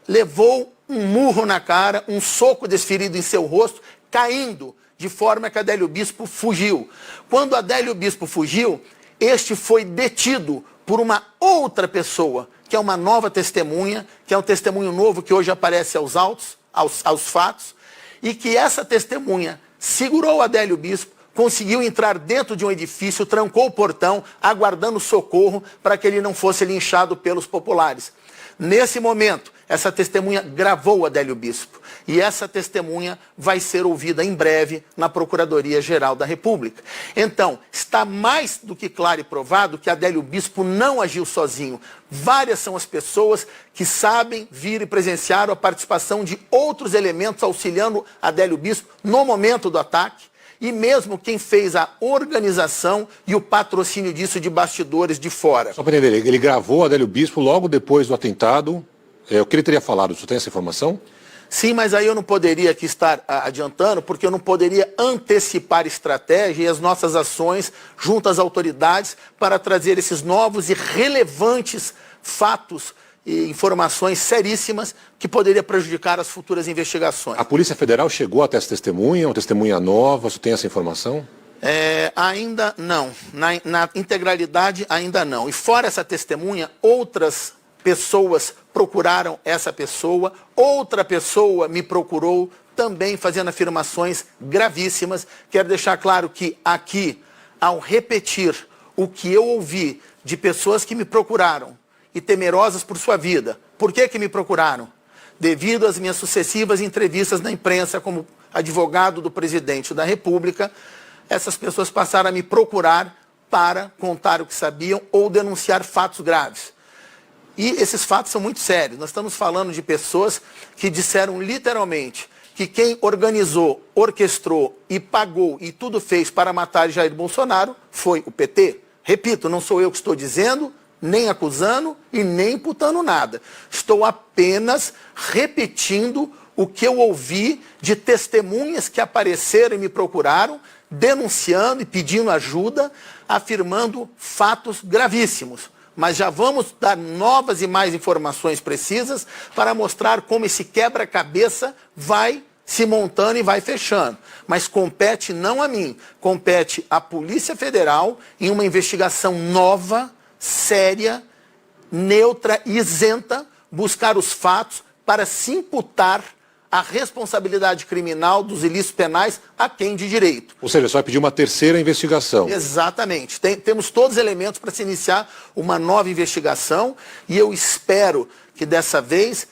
Levou um murro na cara, um soco desferido em seu rosto, caindo, de forma que Adélio Bispo fugiu. Quando Adélio Bispo fugiu, este foi detido por uma outra pessoa, que é uma nova testemunha, que é um testemunho novo que hoje aparece aos autos, aos fatos, e que essa testemunha segurou Adélio Bispo, conseguiu entrar dentro de um edifício, trancou o portão, aguardando socorro para que ele não fosse linchado pelos populares. Nesse momento, essa testemunha gravou Adélio Bispo. E essa testemunha vai ser ouvida em breve na Procuradoria-Geral da República. Então, está mais do que claro e provado que Adélio Bispo não agiu sozinho. Várias são as pessoas que sabem vir e presenciaram a participação de outros elementos auxiliando Adélio Bispo no momento do ataque. E mesmo quem fez a organização e o patrocínio disso de bastidores de fora. Só para entender, ele gravou Adélio Bispo logo depois do atentado. O que ele teria falado? Você tem essa informação? Sim, mas aí eu não poderia aqui estar adiantando, porque eu não poderia antecipar estratégia e as nossas ações junto às autoridades para trazer esses novos e relevantes fatos e informações seríssimas que poderiam prejudicar as futuras investigações. A Polícia Federal chegou até essa testemunha, uma testemunha nova, você tem essa informação? Ainda não. Na integralidade, ainda não. E fora essa testemunha, outras pessoas procuraram essa pessoa, outra pessoa me procurou, também fazendo afirmações gravíssimas. Quero deixar claro que aqui, ao repetir o que eu ouvi de pessoas que me procuraram e temerosas por sua vida, por que me procuraram? Devido às minhas sucessivas entrevistas na imprensa como advogado do presidente da República, essas pessoas passaram a me procurar para contar o que sabiam ou denunciar fatos graves. E esses fatos são muito sérios. Nós estamos falando de pessoas que disseram literalmente que quem organizou, orquestrou e pagou e tudo fez para matar Jair Bolsonaro foi o PT. Repito, não sou eu que estou dizendo, nem acusando e nem imputando nada. Estou apenas repetindo o que eu ouvi de testemunhas que apareceram e me procuraram, denunciando e pedindo ajuda, afirmando fatos gravíssimos. Mas já vamos dar novas e mais informações precisas para mostrar como esse quebra-cabeça vai se montando e vai fechando. Mas compete não a mim, compete à Polícia Federal em uma investigação nova, séria, neutra e isenta, buscar os fatos para se imputar a responsabilidade criminal dos ilícitos penais a quem de direito. Ou seja, você vai pedir uma terceira investigação. Exatamente. Temos todos os elementos para se iniciar uma nova investigação e eu espero que dessa vez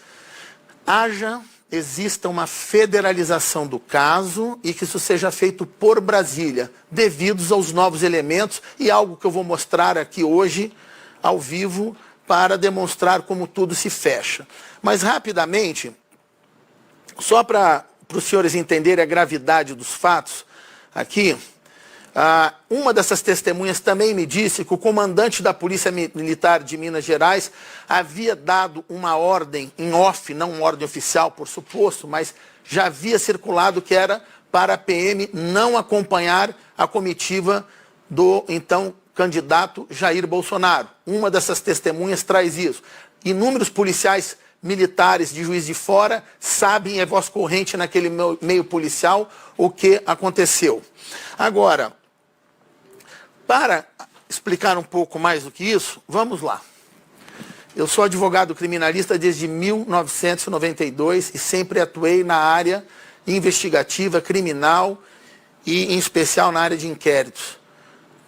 exista uma federalização do caso e que isso seja feito por Brasília, devido aos novos elementos e algo que eu vou mostrar aqui hoje, ao vivo, para demonstrar como tudo se fecha. Mas rapidamente, só para os senhores entenderem a gravidade dos fatos, aqui, uma dessas testemunhas também me disse que o comandante da Polícia Militar de Minas Gerais havia dado uma ordem em off, não uma ordem oficial, por suposto, mas já havia circulado que era para a PM não acompanhar a comitiva do então candidato Jair Bolsonaro. Uma dessas testemunhas traz isso. Inúmeros policiais militares de Juiz de Fora sabem, é voz corrente naquele meio policial, o que aconteceu. Agora, para explicar um pouco mais do que isso, vamos lá. Eu sou advogado criminalista desde 1992 e sempre atuei na área investigativa, criminal e, em especial, na área de inquéritos.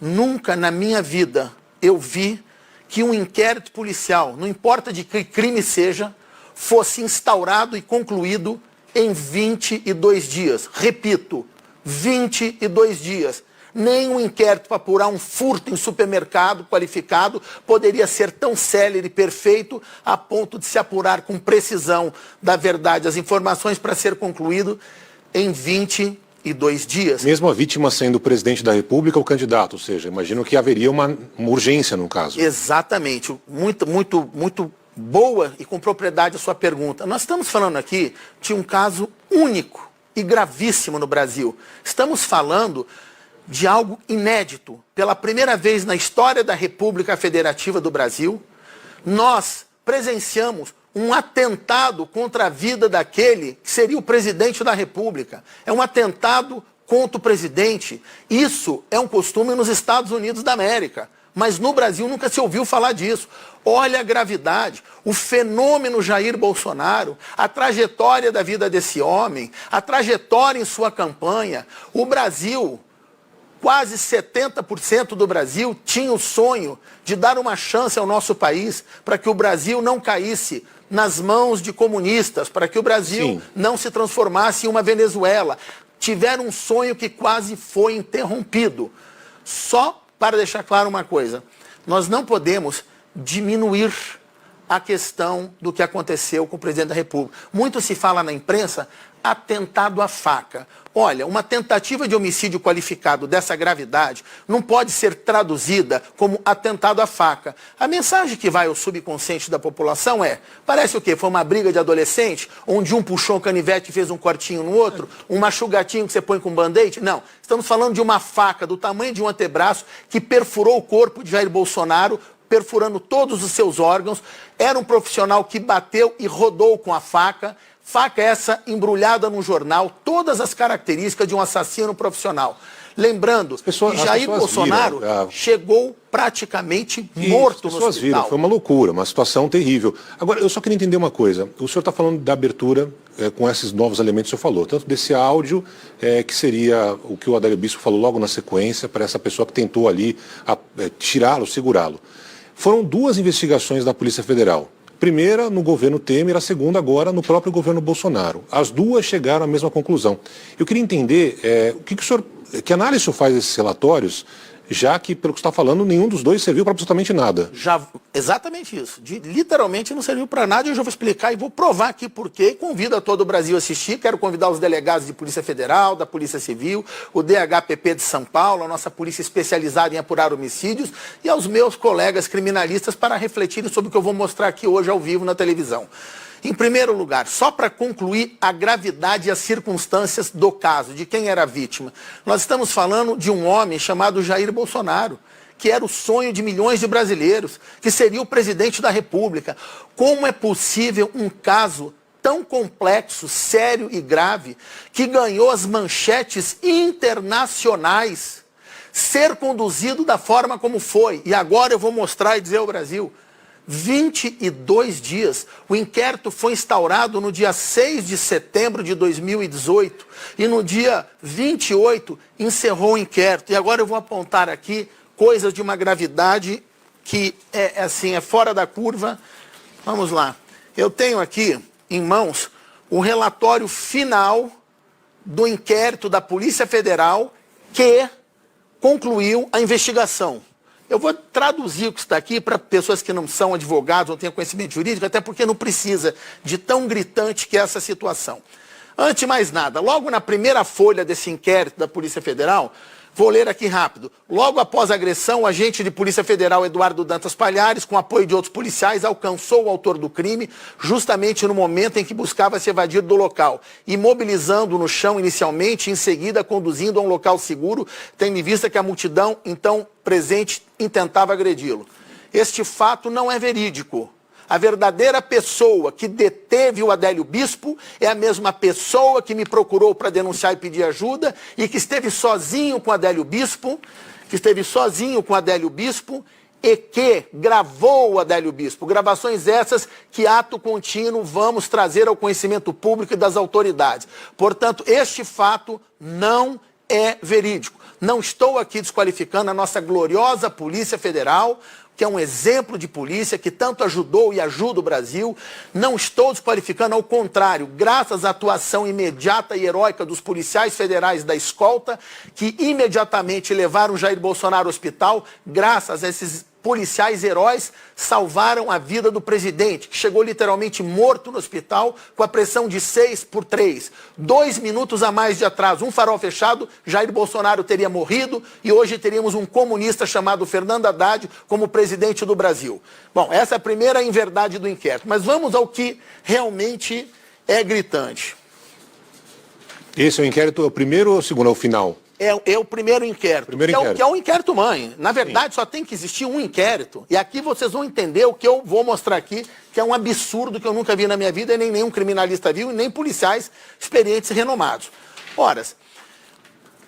Nunca na minha vida eu vi que um inquérito policial, não importa de que crime seja, fosse instaurado e concluído em 22 dias. Repito, 22 dias. Nem um inquérito para apurar um furto em supermercado qualificado poderia ser tão célere e perfeito a ponto de se apurar com precisão da verdade as informações para ser concluído em 22 dias. Mesmo a vítima sendo o presidente da República ou candidato, ou seja, imagino que haveria uma urgência no caso. Exatamente. Muito boa e com propriedade a sua pergunta. Nós estamos falando aqui de um caso único e gravíssimo no Brasil. Estamos falando de algo inédito. Pela primeira vez na história da República Federativa do Brasil, nós presenciamos um atentado contra a vida daquele que seria o presidente da República. É um atentado contra o presidente. Isso é um costume nos Estados Unidos da América. Mas no Brasil nunca se ouviu falar disso. Olha a gravidade, o fenômeno Jair Bolsonaro, a trajetória da vida desse homem, a trajetória em sua campanha. O Brasil, quase 70% do Brasil tinha o sonho de dar uma chance ao nosso país para que o Brasil não caísse nas mãos de comunistas, para que o Brasil não se transformasse em uma Venezuela. Tiveram um sonho que quase foi interrompido. Só para deixar claro uma coisa, nós não podemos diminuir a questão do que aconteceu com o presidente da República. Muito se fala na imprensa, atentado à faca. Olha, uma tentativa de homicídio qualificado dessa gravidade não pode ser traduzida como atentado à faca. A mensagem que vai ao subconsciente da população é, parece o quê? Foi uma briga de adolescente, onde um puxou um canivete e fez um cortinho no outro, um machugatinho que você põe com band-aid? Não, estamos falando de uma faca do tamanho de um antebraço que perfurou o corpo de Jair Bolsonaro, perfurando todos os seus órgãos. Era um profissional que bateu e rodou com a faca. Faca essa embrulhada num jornal, todas as características de um assassino profissional. Lembrando que Jair Bolsonaro chegou praticamente morto no hospital. Foi uma loucura, uma situação terrível. Agora, eu só queria entender uma coisa. O senhor está falando da abertura com esses novos elementos que o senhor falou, tanto desse áudio, que seria o que o Adélio Bispo falou logo na sequência, para essa pessoa que tentou ali tirá-lo, segurá-lo. Foram duas investigações da Polícia Federal. Primeira no governo Temer, a segunda agora no próprio governo Bolsonaro. As duas chegaram à mesma conclusão. Eu queria entender que análise o senhor faz desses relatórios, já que, pelo que você está falando, nenhum dos dois serviu para absolutamente nada. Exatamente isso. Literalmente não serviu para nada, e eu já vou explicar e vou provar aqui por quê. Convido a todo o Brasil a assistir. Quero convidar os delegados de Polícia Federal, da Polícia Civil, o DHPP de São Paulo, a nossa polícia especializada em apurar homicídios, e aos meus colegas criminalistas para refletirem sobre o que eu vou mostrar aqui hoje ao vivo na televisão. Em primeiro lugar, só para concluir a gravidade e as circunstâncias do caso, de quem era a vítima. Nós estamos falando de um homem chamado Jair Bolsonaro, que era o sonho de milhões de brasileiros, que seria o presidente da República. Como é possível um caso tão complexo, sério e grave, que ganhou as manchetes internacionais, ser conduzido da forma como foi? E agora eu vou mostrar e dizer ao Brasil: 22 dias. O inquérito foi instaurado no dia 6 de setembro de 2018 e no dia 28 encerrou o inquérito. E agora eu vou apontar aqui coisas de uma gravidade que é fora da curva. Vamos lá. Eu tenho aqui em mãos o relatório final do inquérito da Polícia Federal que concluiu a investigação. Eu vou traduzir o que está aqui para pessoas que não são advogados, não têm conhecimento jurídico, até porque não precisa de tão gritante que é essa situação. Antes de mais nada, logo na primeira folha desse inquérito da Polícia Federal, vou ler aqui rápido. Logo após a agressão, o agente de Polícia Federal Eduardo Dantas Palhares, com apoio de outros policiais, alcançou o autor do crime justamente no momento em que buscava se evadir do local, imobilizando-o no chão inicialmente e em seguida conduzindo a um local seguro, tendo em vista que a multidão então presente intentava agredi-lo. Este fato não é verídico. A verdadeira pessoa que deteve o Adélio Bispo é a mesma pessoa que me procurou para denunciar e pedir ajuda e que esteve sozinho com o Adélio Bispo, e que gravou o Adélio Bispo. Gravações essas que, ato contínuo, vamos trazer ao conhecimento público e das autoridades. Portanto, este fato não é verídico. Não estou aqui desqualificando a nossa gloriosa Polícia Federal, que é um exemplo de polícia que tanto ajudou e ajuda o Brasil. Não estou desqualificando, ao contrário, graças à atuação imediata e heróica dos policiais federais da escolta, que imediatamente levaram Jair Bolsonaro ao hospital, graças a esses policiais heróis, salvaram a vida do presidente, que chegou literalmente morto no hospital com a pressão de 6/3. 2 minutos a mais de atraso, um farol fechado, Jair Bolsonaro teria morrido e hoje teríamos um comunista chamado Fernando Haddad como presidente do Brasil. Bom, essa é a primeira inverdade do inquérito, mas vamos ao que realmente é gritante. Esse é o inquérito, é o primeiro ou o segundo, é o final? É o primeiro inquérito, que é o inquérito mãe. Na verdade, só tem que existir um inquérito. E aqui vocês vão entender o que eu vou mostrar aqui, que é um absurdo que eu nunca vi na minha vida, e nem nenhum criminalista viu, e nem policiais experientes e renomados. Ora,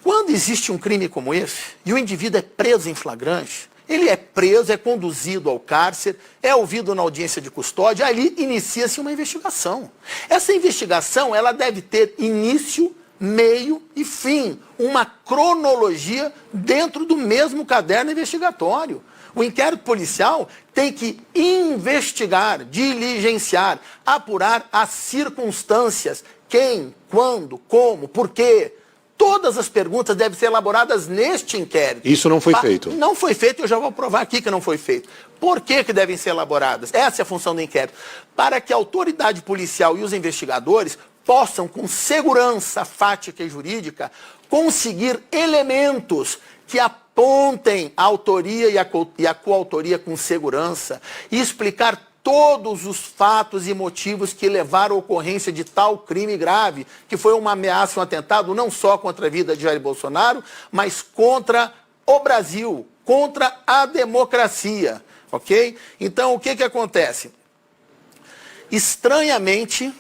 quando existe um crime como esse, e o indivíduo é preso em flagrante, ele é preso, é conduzido ao cárcere, é ouvido na audiência de custódia, ali inicia-se uma investigação. Essa investigação, ela deve ter início, meio e fim, uma cronologia dentro do mesmo caderno investigatório. O inquérito policial tem que investigar, diligenciar, apurar as circunstâncias, quem, quando, como, por quê. Todas as perguntas devem ser elaboradas neste inquérito. Isso não foi feito. Não foi feito, eu já vou provar aqui que não foi feito. Por que devem ser elaboradas? Essa é a função do inquérito. Para que a autoridade policial e os investigadores possam, com segurança fática e jurídica, conseguir elementos que apontem a autoria e a coautoria com segurança e explicar todos os fatos e motivos que levaram à ocorrência de tal crime grave, que foi uma ameaça, um atentado, não só contra a vida de Jair Bolsonaro, mas contra o Brasil, contra a democracia, ok? Então, o que acontece? Estranhamente,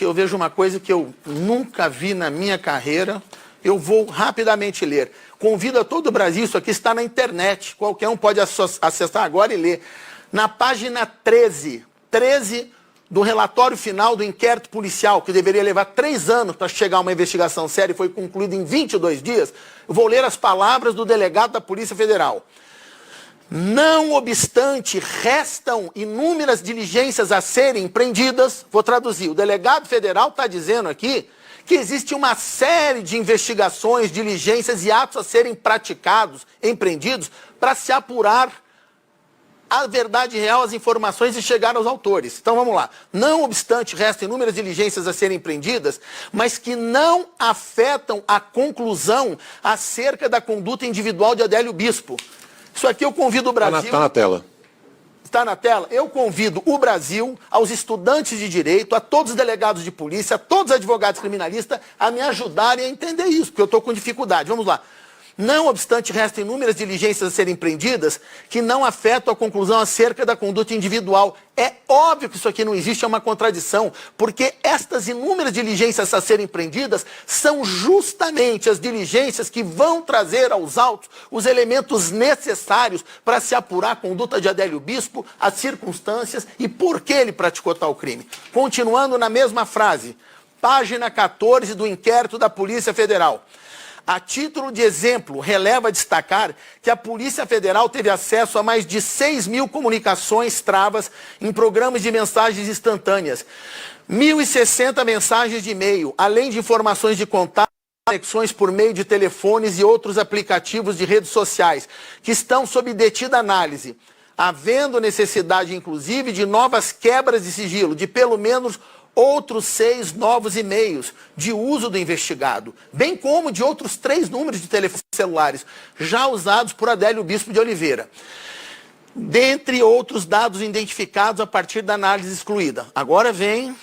eu vejo uma coisa que eu nunca vi na minha carreira. Eu vou rapidamente ler. Convido a todo o Brasil, isso aqui está na internet, qualquer um pode acessar agora e ler. Na página 13 do relatório final do inquérito policial, que deveria levar 3 anos para chegar a uma investigação séria e foi concluída em 22 dias, eu vou ler as palavras do delegado da Polícia Federal. Não obstante, restam inúmeras diligências a serem empreendidas. Vou traduzir. O delegado federal está dizendo aqui que existe uma série de investigações, diligências e atos a serem praticados, empreendidos, para se apurar a verdade real, as informações e chegar aos autores. Então vamos lá. Não obstante, restam inúmeras diligências a serem empreendidas, mas que não afetam a conclusão acerca da conduta individual de Adélio Bispo. Isso aqui eu convido o Brasil... Está na tela. Está na tela? Eu convido o Brasil, aos estudantes de direito, a todos os delegados de polícia, a todos os advogados criminalistas, a me ajudarem a entender isso, porque eu estou com dificuldade. Vamos lá. Não obstante, restam inúmeras diligências a serem empreendidas que não afetam a conclusão acerca da conduta individual. É óbvio que isso aqui não existe, é uma contradição, porque estas inúmeras diligências a serem empreendidas são justamente as diligências que vão trazer aos autos os elementos necessários para se apurar a conduta de Adélio Bispo, as circunstâncias e por que ele praticou tal crime. Continuando na mesma frase, página 14 do inquérito da Polícia Federal. A título de exemplo, releva destacar que a Polícia Federal teve acesso a mais de 6.000 comunicações travas em programas de mensagens instantâneas, 1.060 mensagens de e-mail, além de informações de contato, conexões por meio de telefones e outros aplicativos de redes sociais, que estão sob detida análise, havendo necessidade, inclusive, de novas quebras de sigilo, de pelo menos outros 6 novos e-mails de uso do investigado, bem como de outros 3 números de telefones celulares já usados por Adélio Bispo de Oliveira, dentre outros dados identificados a partir da análise excluída. Agora vem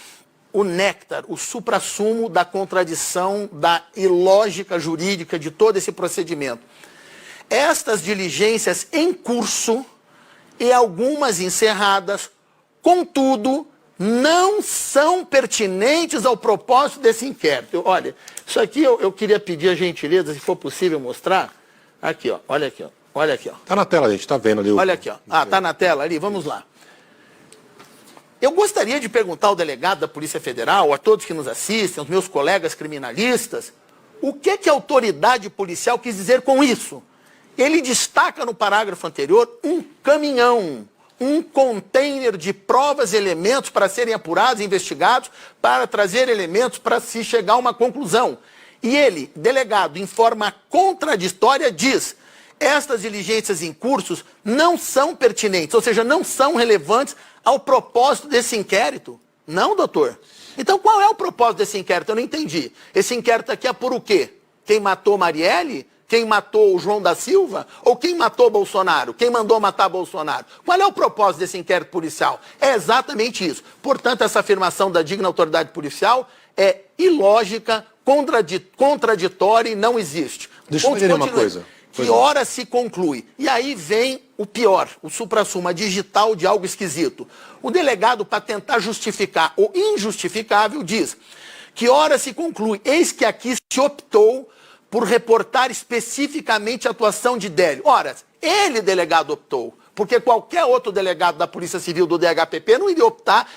o néctar, o suprassumo da contradição, da ilógica jurídica de todo esse procedimento. Estas diligências em curso e algumas encerradas, contudo, não são pertinentes ao propósito desse inquérito. Olha, isso aqui eu queria pedir a gentileza, se for possível mostrar. Aqui, ó, olha aqui, ó. Olha aqui, ó. Tá na tela, gente, tá vendo ali. Olha aqui, ó. Ah, tá na tela ali, vamos lá. Eu gostaria de perguntar ao delegado da Polícia Federal, a todos que nos assistem, aos meus colegas criminalistas, o que a autoridade policial quis dizer com isso? Ele destaca no parágrafo anterior um caminhão, um container de provas e elementos para serem apurados e investigados, para trazer elementos para se chegar a uma conclusão. E ele, delegado, em forma contraditória, diz: estas diligências em cursos não são pertinentes, ou seja, não são relevantes ao propósito desse inquérito. Não, doutor. Então qual é o propósito desse inquérito? Eu não entendi. Esse inquérito aqui é por o quê? Quem matou Marielle? Quem matou o João da Silva? Ou quem matou Bolsonaro? Quem mandou matar Bolsonaro? Qual é o propósito desse inquérito policial? É exatamente isso. Portanto, essa afirmação da digna autoridade policial é ilógica, contraditória e não existe. Deixa eu entender uma coisa. Que hora se conclui? E aí vem o pior, o suprassumo, a digital de algo esquisito. O delegado, para tentar justificar o injustificável, diz: que hora se conclui? Eis que aqui se optou por reportar especificamente a atuação de Délio. Ora, ele, delegado, optou, porque qualquer outro delegado da Polícia Civil do DHPP não iria optar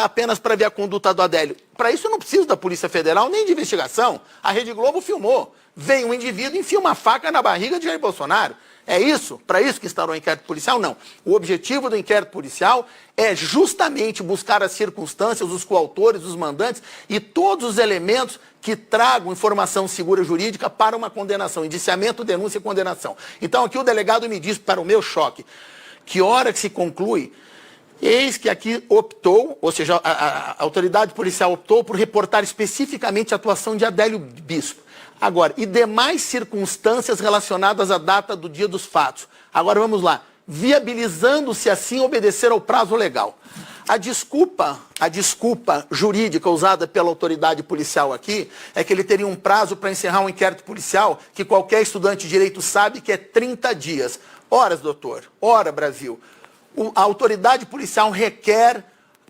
apenas para ver a conduta do Adélio. Para isso eu não preciso da Polícia Federal nem de investigação. A Rede Globo filmou. Vem um indivíduo e enfia uma faca na barriga de Jair Bolsonaro. É isso? Para isso que instaurou o inquérito policial? Não. O objetivo do inquérito policial é justamente buscar as circunstâncias, os coautores, os mandantes e todos os elementos que tragam informação segura jurídica para uma condenação, indiciamento, denúncia e condenação. Então aqui o delegado me diz, para o meu choque, que hora que se conclui, eis que aqui optou, ou seja, a autoridade policial optou por reportar especificamente a atuação de Adélio Bispo. Agora, e demais circunstâncias relacionadas à data do dia dos fatos. Agora vamos lá. Viabilizando-se assim obedecer ao prazo legal. A desculpa jurídica usada pela autoridade policial aqui é que ele teria um prazo para encerrar um inquérito policial que qualquer estudante de direito sabe que é 30 dias. Ora, doutor, ora, Brasil. A autoridade policial requer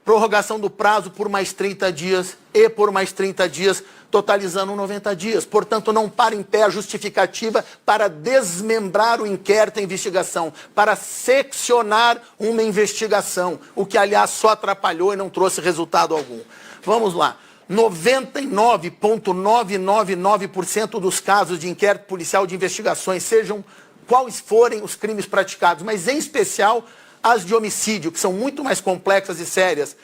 prorrogação do prazo por mais 30 dias e por mais 30 dias, totalizando 90 dias. Portanto, não para em pé a justificativa para desmembrar o inquérito e a investigação, para seccionar uma investigação, o que, aliás, só atrapalhou e não trouxe resultado algum. Vamos lá. 99,999% dos casos de inquérito policial de investigações, sejam quais forem os crimes praticados, mas em especial as de homicídio, que são muito mais complexas e sérias.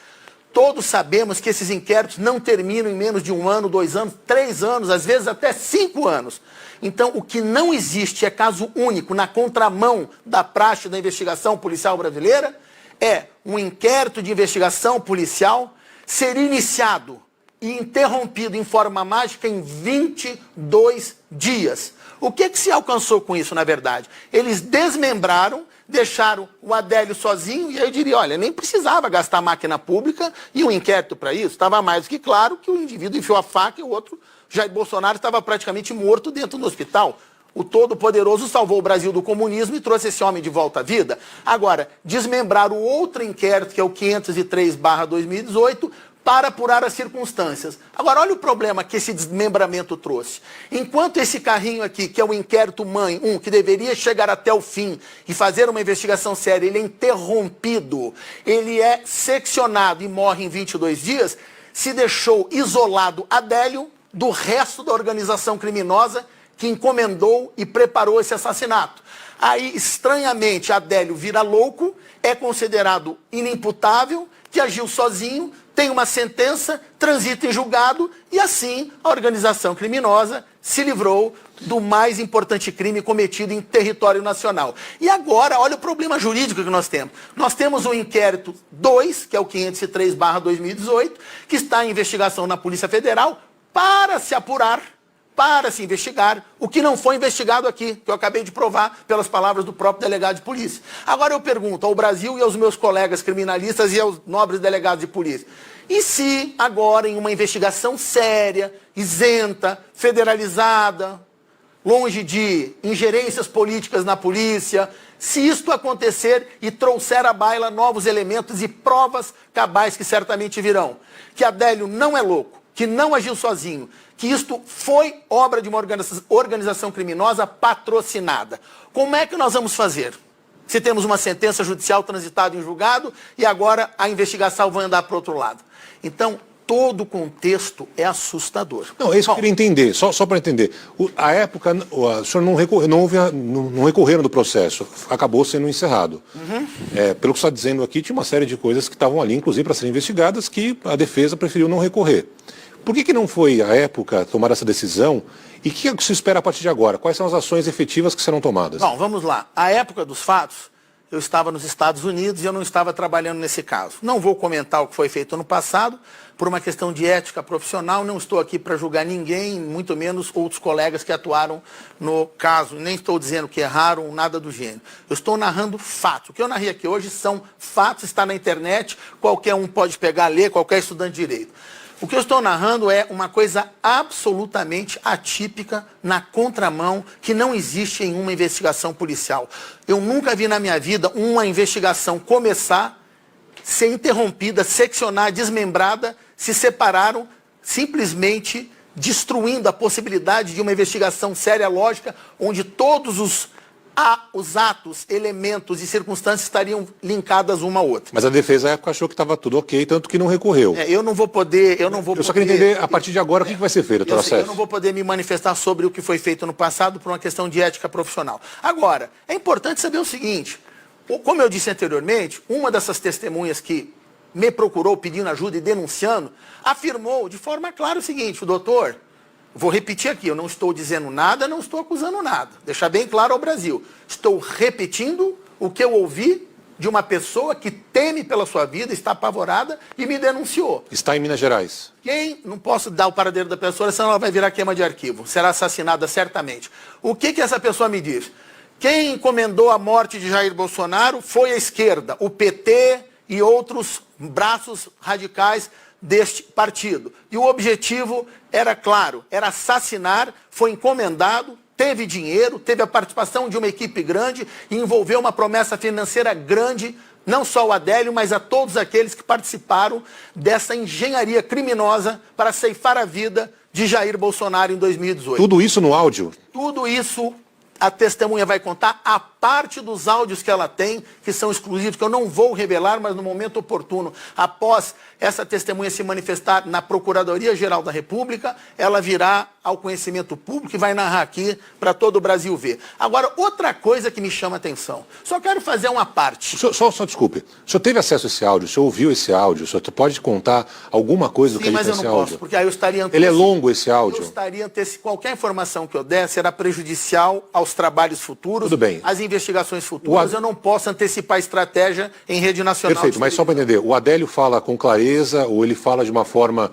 Todos sabemos que esses inquéritos não terminam em menos de 1 ano, 2 anos, 3 anos, às vezes até 5 anos. Então, o que não existe é caso único na contramão da praxe da investigação policial brasileira é um inquérito de investigação policial ser iniciado e interrompido em forma mágica em 22 dias. O que se alcançou com isso, na verdade? Eles desmembraram, deixaram o Adélio sozinho, e aí eu diria, olha, nem precisava gastar máquina pública e um inquérito para isso. Estava mais do que claro que o indivíduo enfiou a faca e o outro, Jair Bolsonaro, estava praticamente morto dentro do hospital. O Todo-Poderoso salvou o Brasil do comunismo e trouxe esse homem de volta à vida. Agora, desmembrar o outro inquérito, que é o 503/2018, para apurar as circunstâncias. Agora, olha o problema que esse desmembramento trouxe. Enquanto esse carrinho aqui, que é o inquérito mãe, que deveria chegar até o fim e fazer uma investigação séria, ele é interrompido, ele é seccionado e morre em 22 dias, se deixou isolado Adélio do resto da organização criminosa que encomendou e preparou esse assassinato. Aí, estranhamente, Adélio vira louco, é considerado inimputável, que agiu sozinho, tem uma sentença, transita em julgado e assim a organização criminosa se livrou do mais importante crime cometido em território nacional. E agora, olha o problema jurídico que nós temos. Nós temos o inquérito 2, que é o 503/2018, que está em investigação na Polícia Federal para se apurar, para se investigar o que não foi investigado aqui, que eu acabei de provar pelas palavras do próprio delegado de polícia. Agora eu pergunto ao Brasil e aos meus colegas criminalistas e aos nobres delegados de polícia, e se agora em uma investigação séria, isenta, federalizada, longe de ingerências políticas na polícia, se isto acontecer e trouxer à baila novos elementos e provas cabais que certamente virão, que Adélio não é louco, que não agiu sozinho, que isto foi obra de uma organização criminosa patrocinada. Como é que nós vamos fazer? Se temos uma sentença judicial transitada em julgado e agora a investigação vai andar para o outro lado. Então, todo o contexto é assustador. Não, é isso que eu queria entender, só para entender. A época, o senhor não recorreram do processo, acabou sendo encerrado. Pelo que você está dizendo aqui, tinha uma série de coisas que estavam ali, inclusive para serem investigadas, que a defesa preferiu não recorrer. Por que não foi, à época, tomar essa decisão? E o que se espera a partir de agora? Quais são as ações efetivas que serão tomadas? Bom, vamos lá. À época dos fatos, eu estava nos Estados Unidos e eu não estava trabalhando nesse caso. Não vou comentar o que foi feito no passado, por uma questão de ética profissional. Não estou aqui para julgar ninguém, muito menos outros colegas que atuaram no caso. Nem estou dizendo que erraram, nada do gênero. Eu estou narrando fatos. O que eu narrei aqui hoje são fatos, está na internet, qualquer um pode pegar, ler, qualquer estudante de direito. O que eu estou narrando é uma coisa absolutamente atípica, na contramão, que não existe em uma investigação policial. Eu nunca vi na minha vida uma investigação começar, ser interrompida, seccionar, desmembrada, se separaram, simplesmente destruindo a possibilidade de uma investigação séria, lógica, onde todos os atos, elementos e circunstâncias estariam linkadas uma a outra. Mas a defesa à época achou que estava tudo ok, tanto que não recorreu. Eu não vou poder... Eu só queria entender, a partir de agora, o que vai ser feito, doutor Acef? Eu não vou poder me manifestar sobre o que foi feito no passado por uma questão de ética profissional. Agora, é importante saber o seguinte, como eu disse anteriormente, uma dessas testemunhas que me procurou pedindo ajuda e denunciando, afirmou de forma clara o seguinte, o doutor... Vou repetir aqui, eu não estou dizendo nada, não estou acusando nada. Deixar bem claro ao Brasil. Estou repetindo o que eu ouvi de uma pessoa que teme pela sua vida, está apavorada e me denunciou. Está em Minas Gerais. Não posso dar o paradeiro da pessoa, senão ela vai virar queima de arquivo. Será assassinada certamente. O que essa pessoa me diz? Quem encomendou a morte de Jair Bolsonaro foi a esquerda, o PT e outros braços radicais deste partido. E o objetivo era claro, era assassinar, foi encomendado, teve dinheiro, teve a participação de uma equipe grande e envolveu uma promessa financeira grande, não só ao Adélio, mas a todos aqueles que participaram dessa engenharia criminosa para ceifar a vida de Jair Bolsonaro em 2018. Tudo isso no áudio? Tudo isso a testemunha vai contar, a parte dos áudios que ela tem, que são exclusivos, que eu não vou revelar, mas no momento oportuno, após essa testemunha se manifestar na Procuradoria-Geral da República, ela virá ao conhecimento público e vai narrar aqui para todo o Brasil ver. Agora, outra coisa que me chama a atenção, só quero fazer uma parte. Só desculpe, o senhor teve acesso a esse áudio, o senhor ouviu esse áudio, o senhor pode contar alguma coisa do que ele tem esse áudio? Sim, mas eu não posso, porque aí eu estaria Ele é longo esse áudio? Eu estaria qualquer informação que eu der será prejudicial aos trabalhos futuros, tudo bem. às investigações futuras, eu não posso antecipar a estratégia em rede nacional. Perfeito, mas só para entender, o Adélio fala com clareza ou ele fala de uma forma,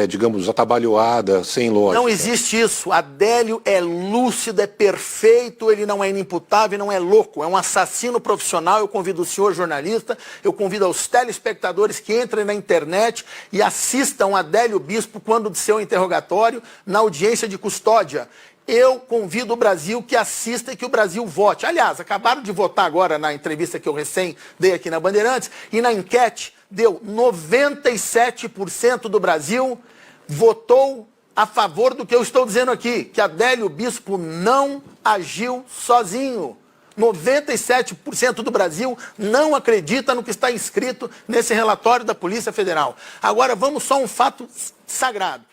digamos, atabalhoada, sem lógica? Não existe isso. Adélio é lúcido, é perfeito, ele não é inimputável, não é louco, é um assassino profissional. Eu convido o senhor jornalista, eu convido aos telespectadores que entrem na internet e assistam Adélio Bispo quando de seu interrogatório na audiência de custódia. Eu convido o Brasil que assista e que o Brasil vote. Aliás, acabaram de votar agora na entrevista que eu recém dei aqui na Bandeirantes, e na enquete deu 97% do Brasil votou a favor do que eu estou dizendo aqui, que Adélio Bispo não agiu sozinho. 97% do Brasil não acredita no que está escrito nesse relatório da Polícia Federal. Agora, vamos só a um fato sagrado.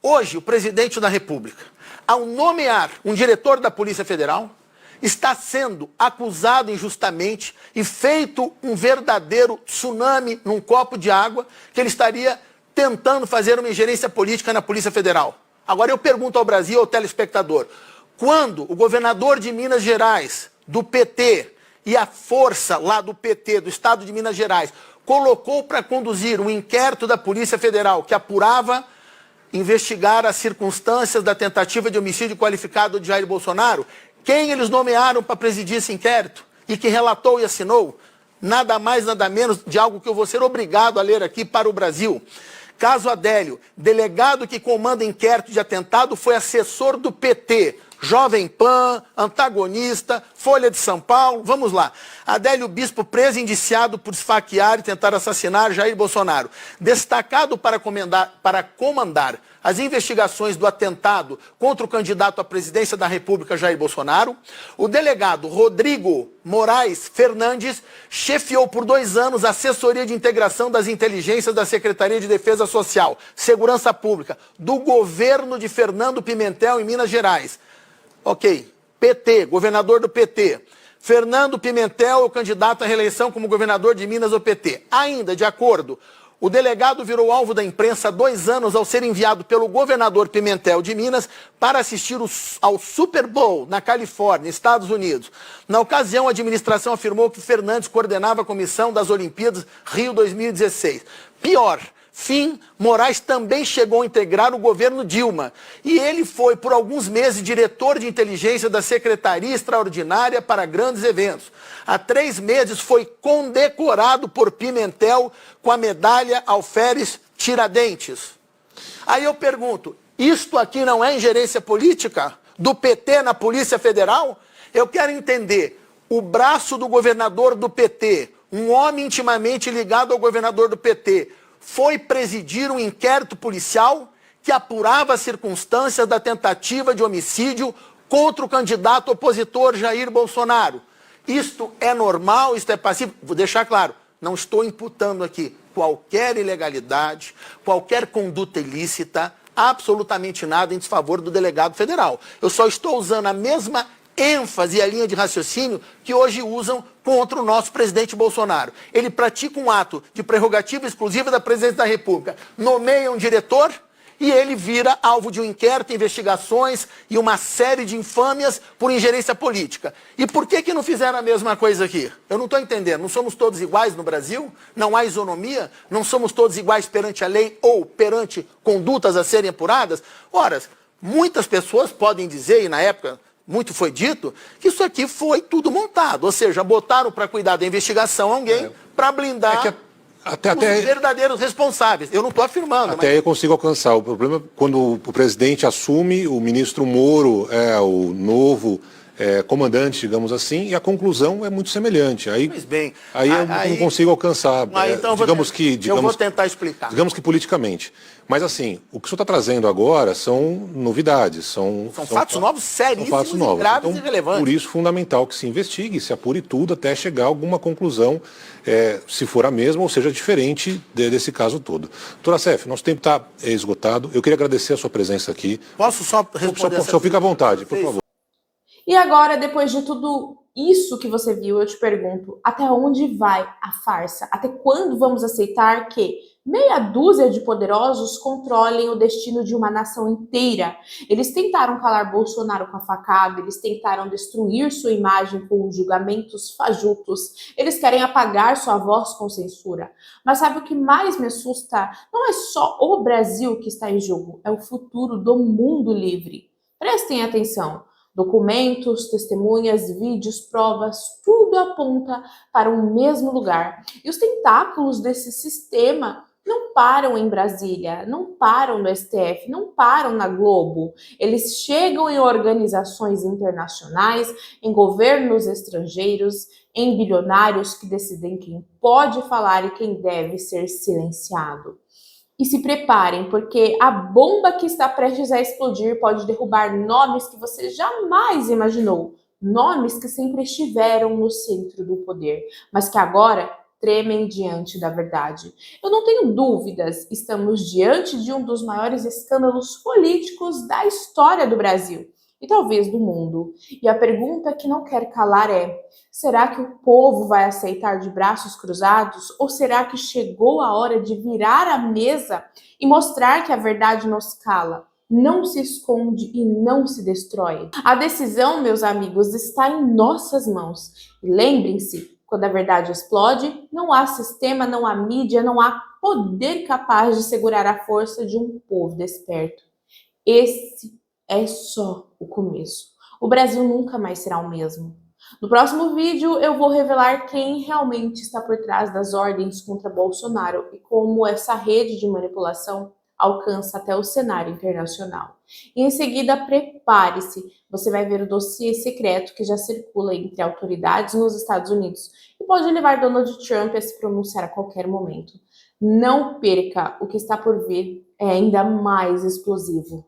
Hoje, o presidente da República, ao nomear um diretor da Polícia Federal, está sendo acusado injustamente e feito um verdadeiro tsunami num copo de água, que ele estaria tentando fazer uma ingerência política na Polícia Federal. Agora eu pergunto ao Brasil, ao telespectador, quando o governador de Minas Gerais, do PT, e a força lá do PT, do Estado de Minas Gerais, colocou para conduzir um inquérito da Polícia Federal que apurava, investigar as circunstâncias da tentativa de homicídio qualificado de Jair Bolsonaro, quem eles nomearam para presidir esse inquérito e que relatou e assinou? Nada mais, nada menos de algo que eu vou ser obrigado a ler aqui para o Brasil. Caso Adélio, delegado que comanda inquérito de atentado, foi assessor do PT, Jovem Pan, Antagonista, Folha de São Paulo, vamos lá. Adélio Bispo preso e indiciado por esfaquear e tentar assassinar Jair Bolsonaro. Destacado para comandar as investigações do atentado contra o candidato à presidência da República, Jair Bolsonaro, o delegado Rodrigo Moraes Fernandes chefiou por 2 anos a assessoria de integração das inteligências da Secretaria de Defesa Social, Segurança Pública, do governo de Fernando Pimentel, em Minas Gerais. Ok, PT, governador do PT. Fernando Pimentel é o candidato à reeleição como governador de Minas do PT. Ainda, de acordo, o delegado virou alvo da imprensa há 2 anos ao ser enviado pelo governador Pimentel de Minas para assistir ao Super Bowl na Califórnia, Estados Unidos. Na ocasião, a administração afirmou que Fernandes coordenava a comissão das Olimpíadas Rio 2016. Pior, Moraes também chegou a integrar o governo Dilma. E ele foi, por alguns meses, diretor de inteligência da Secretaria Extraordinária para Grandes Eventos. Há 3 meses foi condecorado por Pimentel com a medalha Alferes Tiradentes. Aí eu pergunto, isto aqui não é ingerência política do PT na Polícia Federal? Eu quero entender, o braço do governador do PT, um homem intimamente ligado ao governador do PT, foi presidir um inquérito policial que apurava as circunstâncias da tentativa de homicídio contra o candidato opositor Jair Bolsonaro. Isto é normal, isto é passível? Vou deixar claro, não estou imputando aqui qualquer ilegalidade, qualquer conduta ilícita, absolutamente nada em desfavor do delegado federal. Eu só estou usando a mesma ênfase e a linha de raciocínio que hoje usam contra o nosso presidente Bolsonaro. Ele pratica um ato de prerrogativa exclusiva da presidência da República, nomeia um diretor e ele vira alvo de um inquérito, investigações e uma série de infâmias por ingerência política. E por que não fizeram a mesma coisa aqui? Eu não estou entendendo. Não somos todos iguais no Brasil? Não há isonomia? Não somos todos iguais perante a lei ou perante condutas a serem apuradas? Ora, muitas pessoas podem dizer, e na época muito foi dito, que isso aqui foi tudo montado. Ou seja, botaram para cuidar da investigação alguém para blindar os verdadeiros responsáveis. Eu não estou afirmando. Até aí eu consigo alcançar. O problema é quando o presidente assume, o ministro Moro é o novo comandante, digamos assim, e a conclusão é muito semelhante. Aí, pois bem, aí eu não consigo alcançar. Então eu vou tentar explicar. Digamos que politicamente. Mas assim, o que o senhor está trazendo agora são novidades. São fatos novos, seríssimos, e graves, então, e relevantes. Por isso, fundamental que se investigue, se apure tudo até chegar a alguma conclusão, se for a mesma ou seja diferente desse caso todo. Doutora Sef, nosso tempo está esgotado. Eu queria agradecer a sua presença aqui. Posso só responder? Só fica à vontade, por favor. E agora, depois de tudo isso que você viu, eu te pergunto, até onde vai a farsa? Até quando vamos aceitar que meia dúzia de poderosos controlem o destino de uma nação inteira? Eles tentaram calar Bolsonaro com a facada, eles tentaram destruir sua imagem com julgamentos fajutos, eles querem apagar sua voz com censura. Mas sabe o que mais me assusta? Não é só o Brasil que está em jogo, é o futuro do mundo livre. Prestem atenção. Documentos, testemunhas, vídeos, provas, tudo aponta para o mesmo lugar. E os tentáculos desse sistema não param em Brasília, não param no STF, não param na Globo. Eles chegam em organizações internacionais, em governos estrangeiros, em bilionários que decidem quem pode falar e quem deve ser silenciado. E se preparem, porque a bomba que está prestes a explodir pode derrubar nomes que você jamais imaginou. Nomes que sempre estiveram no centro do poder, mas que agora tremem diante da verdade. Eu não tenho dúvidas, estamos diante de um dos maiores escândalos políticos da história do Brasil e talvez do mundo. E a pergunta que não quer calar é: será que o povo vai aceitar de braços cruzados? Ou será que chegou a hora de virar a mesa e mostrar que a verdade não se cala, não se esconde e não se destrói? A decisão, meus amigos, está em nossas mãos. E lembrem-se, quando a verdade explode, não há sistema, não há mídia, não há poder capaz de segurar a força de um povo desperto. Esse é só o começo. O Brasil nunca mais será o mesmo. No próximo vídeo eu vou revelar quem realmente está por trás das ordens contra Bolsonaro e como essa rede de manipulação alcança até o cenário internacional. E em seguida, prepare-se, você vai ver o dossiê secreto que já circula entre autoridades nos Estados Unidos e pode levar Donald Trump a se pronunciar a qualquer momento. Não perca, o que está por vir é ainda mais explosivo.